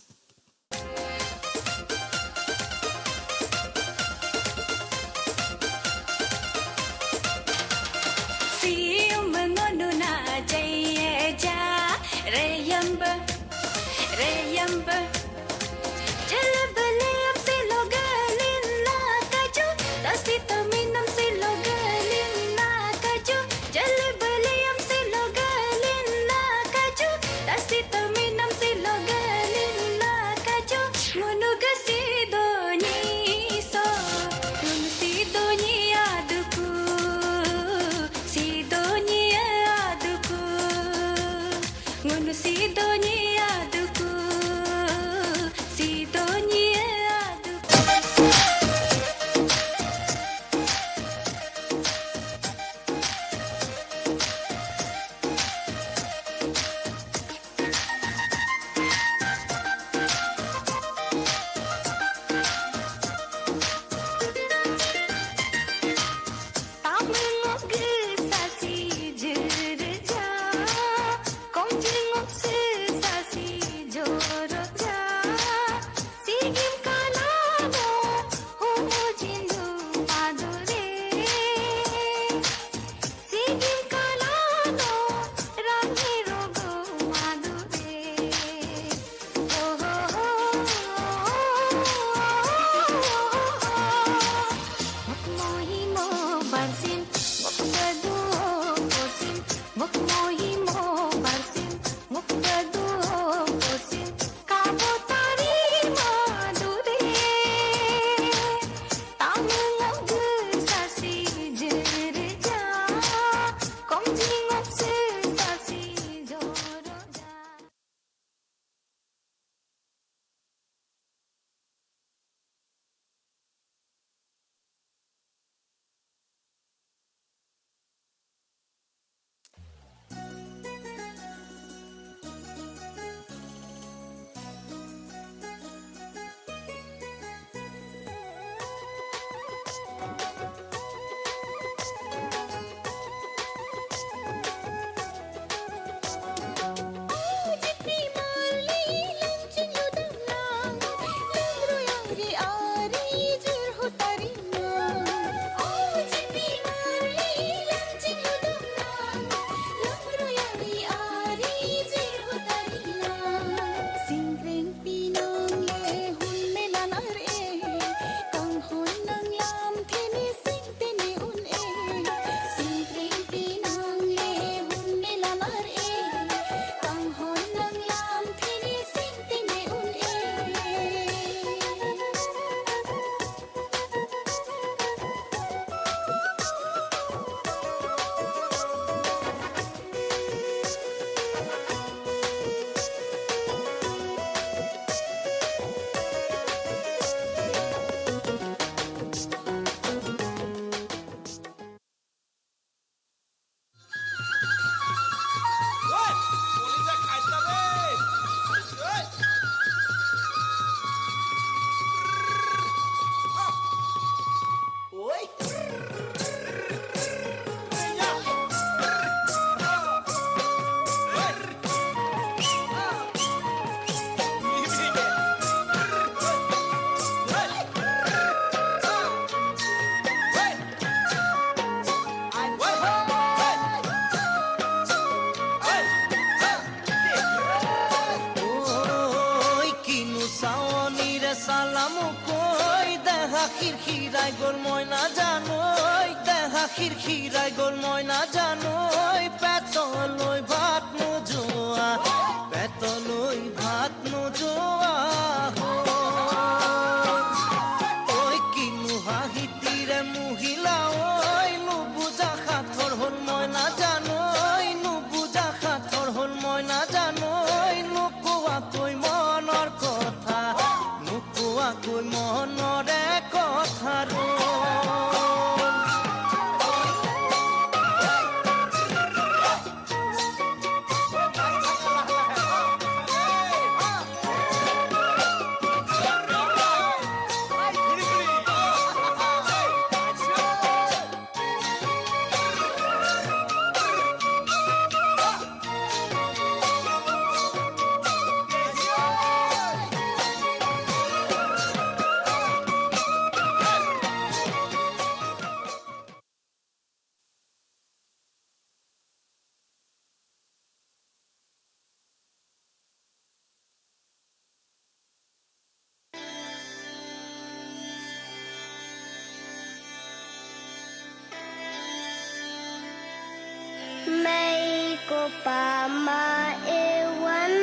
pa ma ewan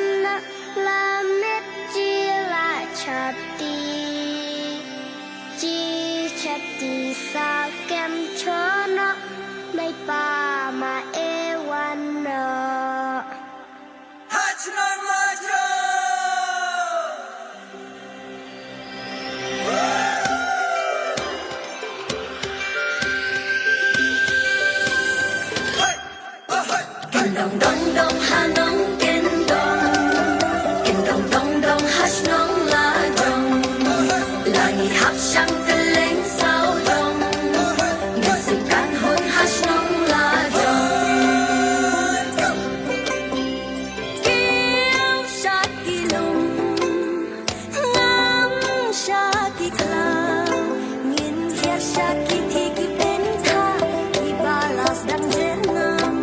la mechi la chati chi chati sa kem chono mai pa ma ewan no Hachnar Majo Ken dong dong dong ha nong ken dong dong dong hash nong la dong langi hap shang keleng sao dong ngasih kan hon hash nong la dong kiêu shaki lung ngam shaki klang ngin hiat shaki thiki pen tha ibalas dang jenam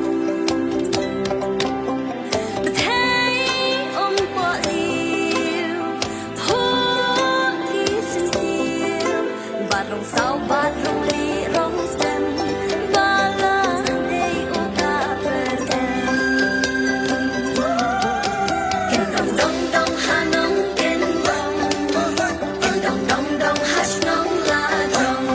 rong sao bát rong li rong stem bala dei uta pertem ken dong dong dong ha nong ken dong dong hash nong la dong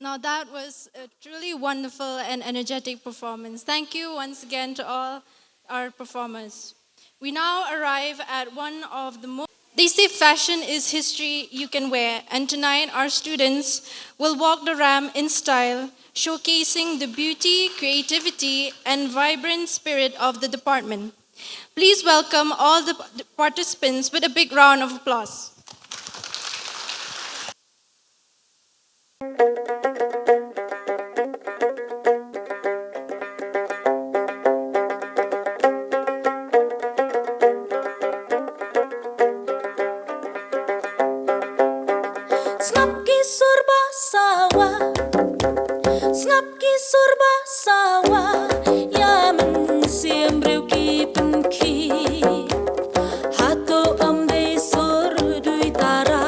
Now that was a truly wonderful and energetic performance. Thank you once again to all our performers. We now arrive at one of the most... They say fashion is history you can wear, and tonight our students will walk the ramp in style, showcasing the beauty, creativity, and vibrant spirit of the department. Please welcome all the participants with a big round of applause. Snapki surba sawa, snapki surba sawa, yaman siempre ki penki, hato amde sur dui tara,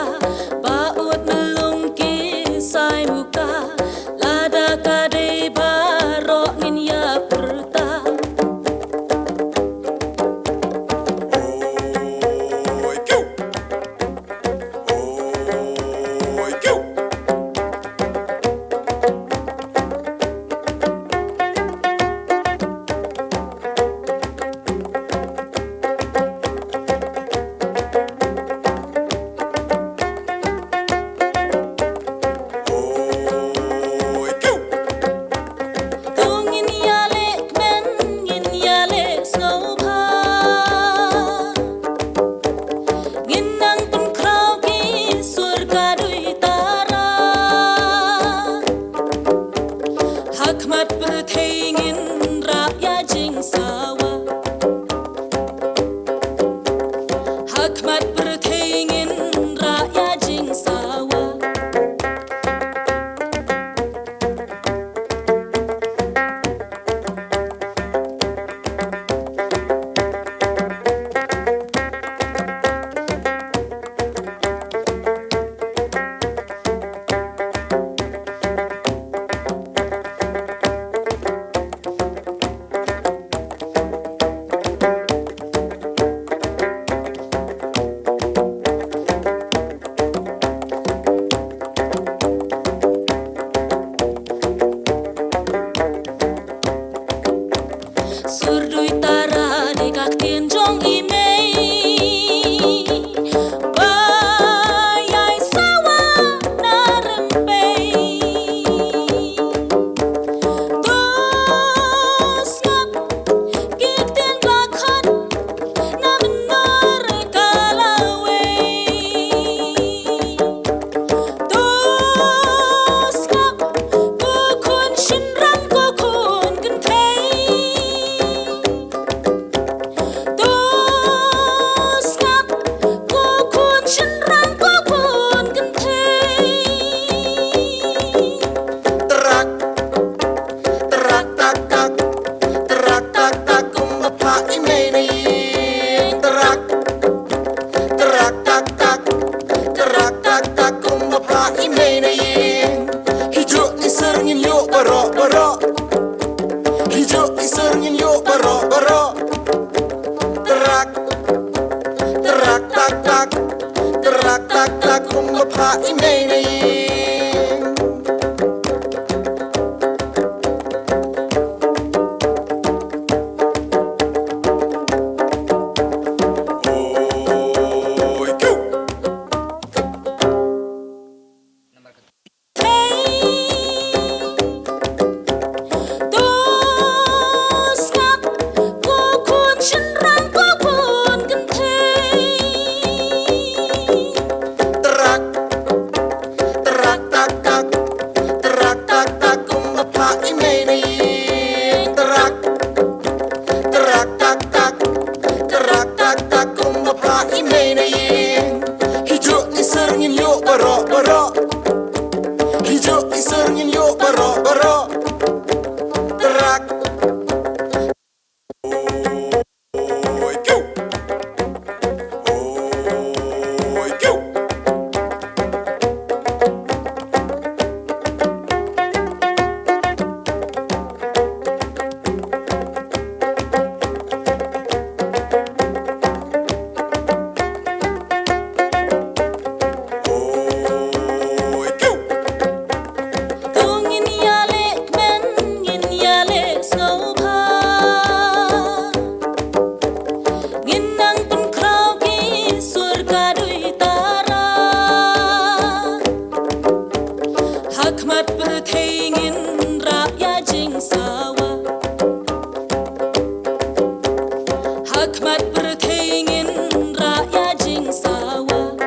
baut melung ki sai muka, lada kade barok ninya perta. Hakmat bertengin rakyat jing sawa, Hakmat bertengin rakyat jing sawa. Surdui tara dekak tienjong imei, bayai sawa narempei, dos ngap gig tien lakhat na benar kalawe, dos ngap kukun shinrang kukun kentei. Hidup diserngin yuk barok-barok, terak, terak tak tak, terak tak tak kumapa imei. Hidup diserngin yuk barok-barok, hidup diserngin yuk barok-barok, terak. Hikmat bertengin rakyat jing sawa Hikmat bertengin rakyat jing sawa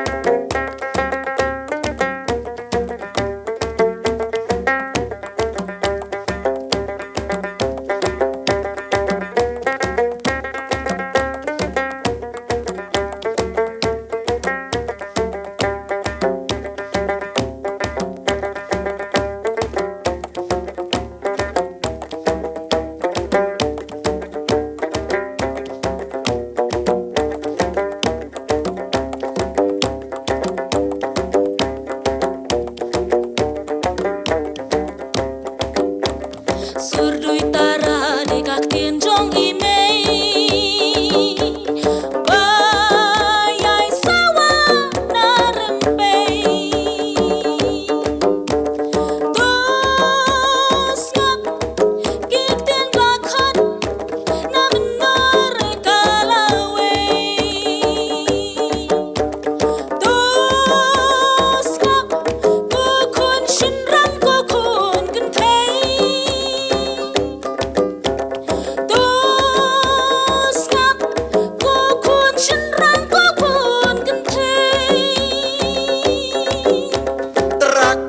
Surdui tara di kak tien jong imei Bayai sawa narempei Dos ngap kik tien bakhat na benar kalawe Dos ngap kukun shinram kukun kentei Dos ngap kukun shinram kukun kentei Terak,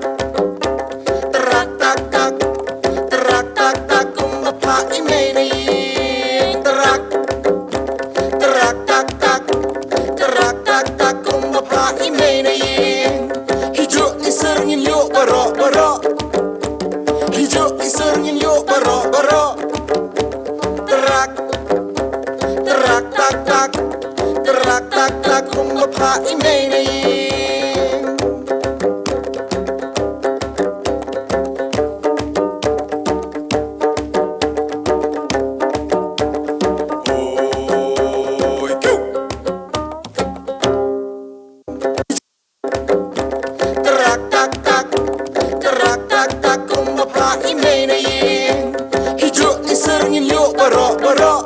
terak tak tak, terak tak tak kumapa imeni. Terak, terak tak tak, terak tak tak kumapa imeni. Hijuk iserngin yuk barok barok, hijuk iserngin yuk barok barok. Terak, terak tak tak, terak tak tak kumapa imeni. Terak tak tak, terak tak tak kumapa imeni. Hijuk iserngin yuk barok barok,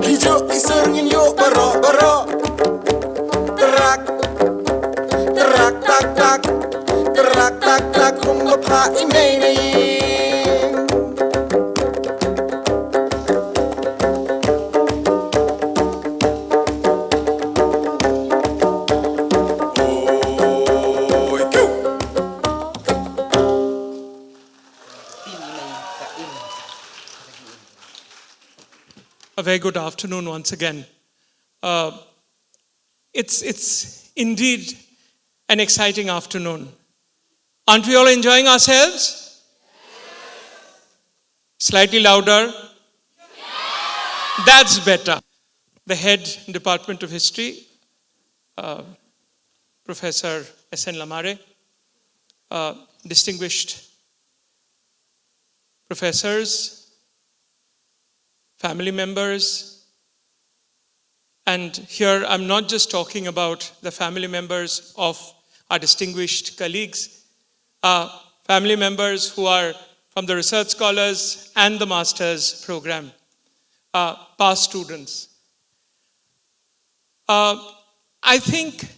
hijuk iserngin yuk barok barok. Terak, terak tak tak, terak tak tak kumapa imeni. A very good afternoon once again. It's indeed an exciting afternoon. Aren't we all enjoying ourselves? Slightly louder. That's better. The head Department of History, Professor S.N. Lamare, distinguished professors, family members, and here I'm not just talking about the family members of our distinguished colleagues, family members who are from the research scholars and the master's program, past students. I think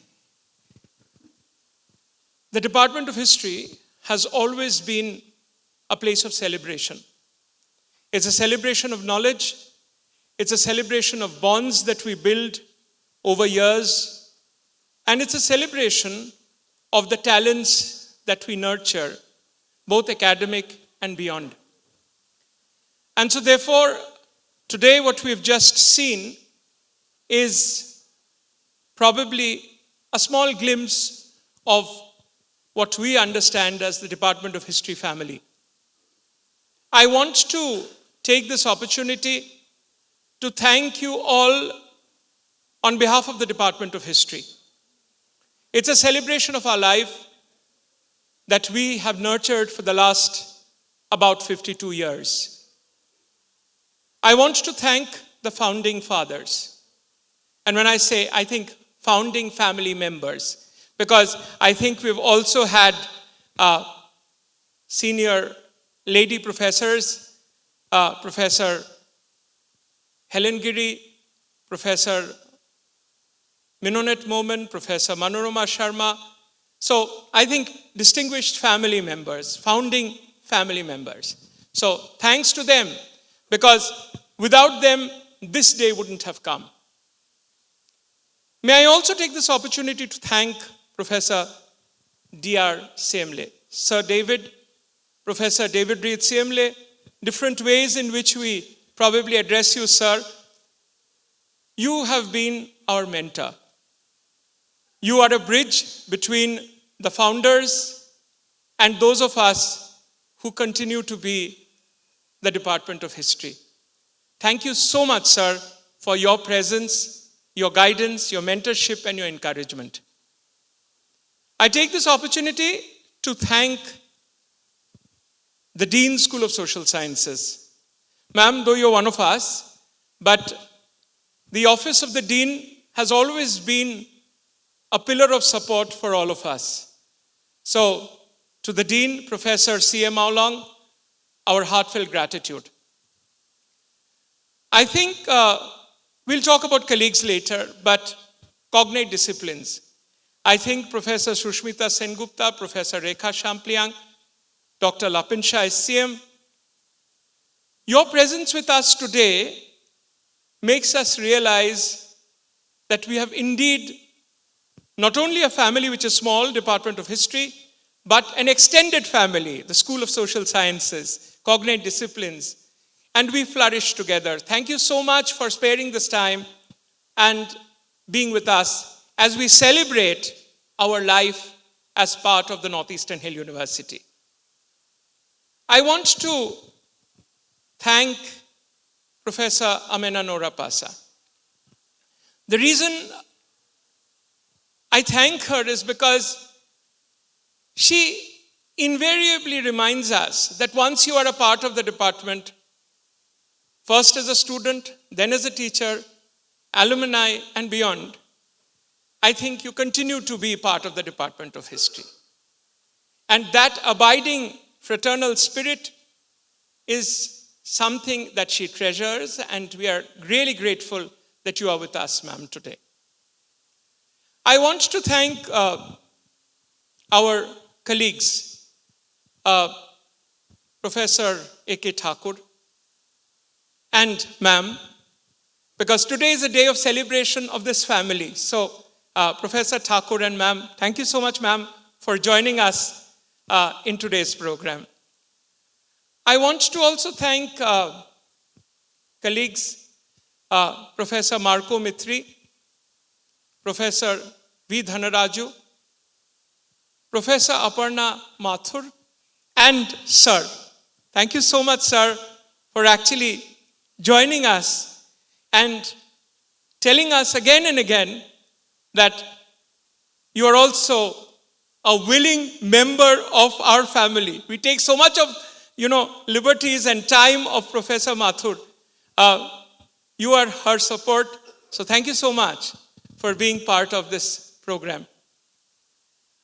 the Department of History has always been a place of celebration. It's a celebration of knowledge. It's a celebration of bonds that we build over years. And it's a celebration of the talents that we nurture, both academic and beyond. And so therefore, today what we've just seen is probably a small glimpse of what we understand as the Department of History family. I want to take this opportunity to thank you all on behalf of the Department of History. It's a celebration of our life that we have nurtured for the last about 52 years. I want to thank the founding fathers. And when I say, I think founding family members, because I think we've also had senior lady professors, Professor Helen Giri, Professor Minonet Momen, Professor Manorama Sharma, So I think distinguished family members, founding family members. So thanks to them, because without them, this day wouldn't have come. May I also take this opportunity to thank Professor D.R. Semle, Sir David, Professor David Reed Semle, different ways in which we probably address you, sir. You have been our mentor. You are a bridge between the founders and those of us who continue to be the Department of History. Thank you so much, sir, for your presence, your guidance, your mentorship, and your encouragement. I take this opportunity to thank the Dean School of Social Sciences. Ma'am, though you're one of us, but the office of the Dean has always been a pillar of support for all of us. So, to the Dean, Professor C.M. Maulong, our heartfelt gratitude. I think we'll talk about colleagues later, but cognate disciplines. I think Professor Sushmita Sengupta, Professor Rekha Shampliang, Dr. Lapin Shah SCM, your presence with us today makes us realize that we have indeed not only a family which is small, Department of History, but an extended family, the School of Social Sciences, cognate disciplines, and we flourish together. Thank you so much for sparing this time and being with us as we celebrate our life as part of the Northeastern Hill University. I want to thank Professor Amena Nora Pasa. The reason I thank her is because she invariably reminds us that once you are a part of the department, first as a student, then as a teacher, alumni, and beyond, I think you continue to be part of the Department of History. And that abiding fraternal spirit is something that she treasures, and we are really grateful that you are with us, ma'am, today. I want to thank our colleagues, Professor A.K. Thakur and ma'am, because today is a day of celebration of this family. So, Professor Thakur and ma'am, thank you so much, ma'am, for joining us in today's program. I want to also thank colleagues, Professor Marco Mitri, Professor V. Dhanaraju, Professor Aparna Mathur, and sir. Thank you so much, sir, for actually joining us and telling us again and again that you are also a willing member of our family. We take so much of, liberties and time of Professor Mathur. You are her support. So thank you so much for being part of this program.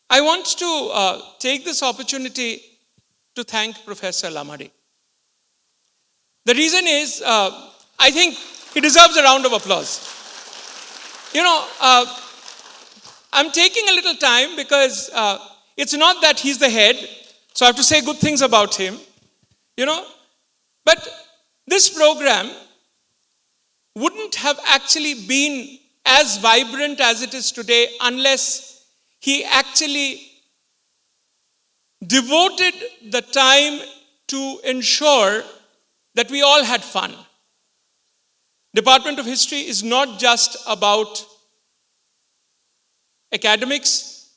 I want to take this opportunity to thank Professor Lamare. The reason is, I think he deserves a round of applause. I'm taking a little time because it's not that he's the head, so I have to say good things about him, But this program wouldn't have actually been as vibrant as it is today unless he actually devoted the time to ensure that we all had fun. Department of History is not just about academics,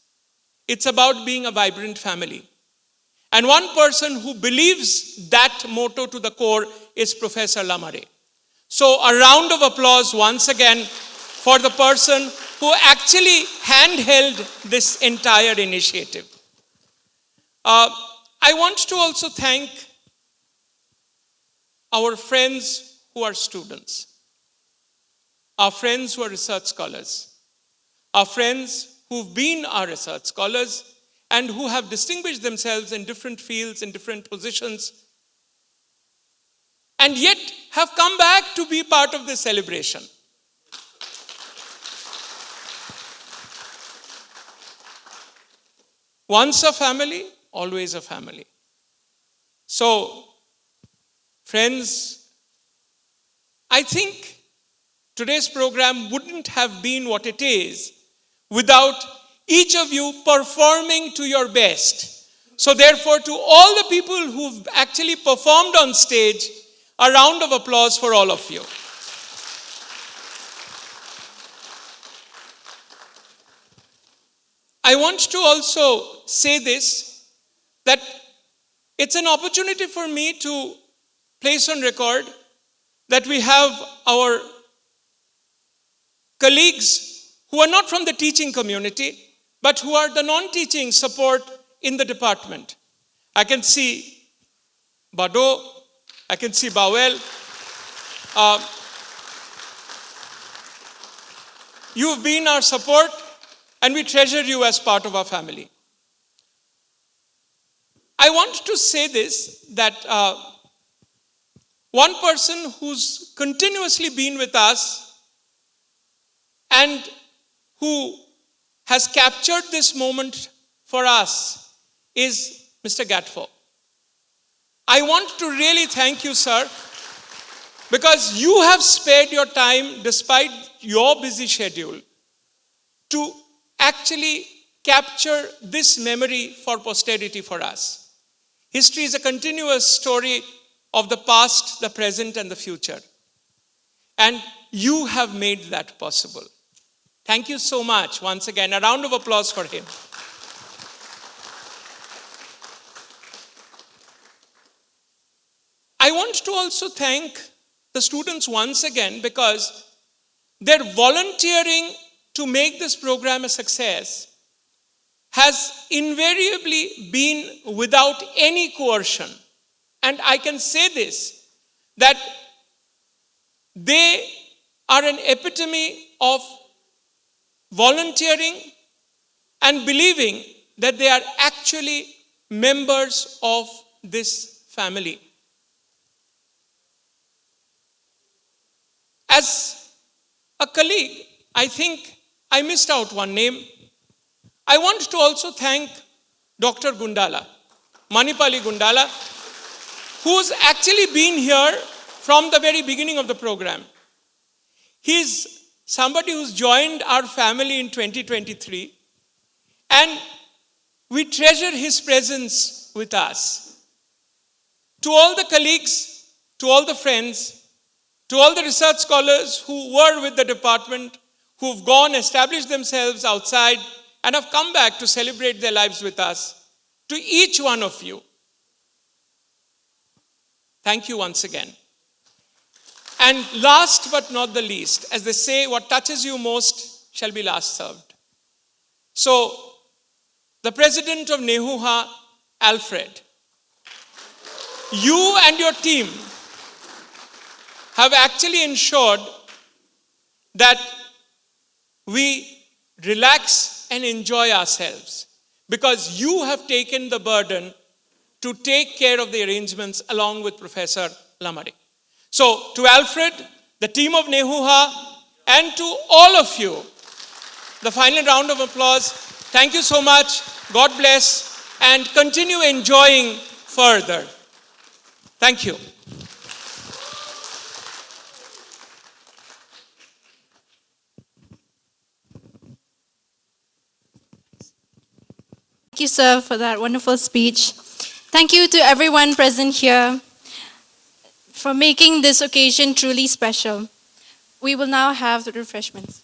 it's about being a vibrant family. And one person who believes that motto to the core is Professor Lamare. So a round of applause once again for the person who actually handheld this entire initiative. I want to also thank our friends who are students, our friends who are research scholars, our friends who've been our research scholars and who have distinguished themselves in different fields, in different positions, and yet have come back to be part of this celebration. Once a family, always a family. So, friends, I think today's program wouldn't have been what it is without each of you performing to your best. So therefore, to all the people who've actually performed on stage, a round of applause for all of you. I want to also say this, that it's an opportunity for me to place on record that we have our colleagues who are not from the teaching community, but who are the non-teaching support in the department. I can see Bado, I can see Bawel. You've been our support, and we treasure you as part of our family. I want to say this, that one person who's continuously been with us and who has captured this moment for us is Mr. Gatfo. I want to really thank you, sir, because you have spared your time, despite your busy schedule, to actually capture this memory for posterity for us. History is a continuous story of the past, the present, and the future. And you have made that possible. Thank you so much. Once again, a round of applause for him. I want to also thank the students once again, because their volunteering to make this program a success has invariably been without any coercion. And I can say this, that they are an epitome of volunteering and believing that they are actually members of this family. As a colleague, I think I missed out one name. I want to also thank Dr. Gundala, Manipali Gundala, who's actually been here from the very beginning of the program. He's somebody who's joined our family in 2023, and we treasure his presence with us. To all the colleagues, to all the friends, to all the research scholars who were with the department, who've gone, established themselves outside, and have come back to celebrate their lives with us, to each one of you, thank you once again. And last but not the least, as they say, what touches you most shall be last served. So, the president of Nehuha, Alfred, you and your team have actually ensured that we relax and enjoy ourselves, because you have taken the burden to take care of the arrangements along with Professor Lamare. So, to Alfred, the team of Nehuha, and to all of you, the final round of applause. Thank you so much. God bless, and continue enjoying further. Thank you. Thank you, sir, for that wonderful speech. Thank you to everyone present here for making this occasion truly special. We will now have the refreshments.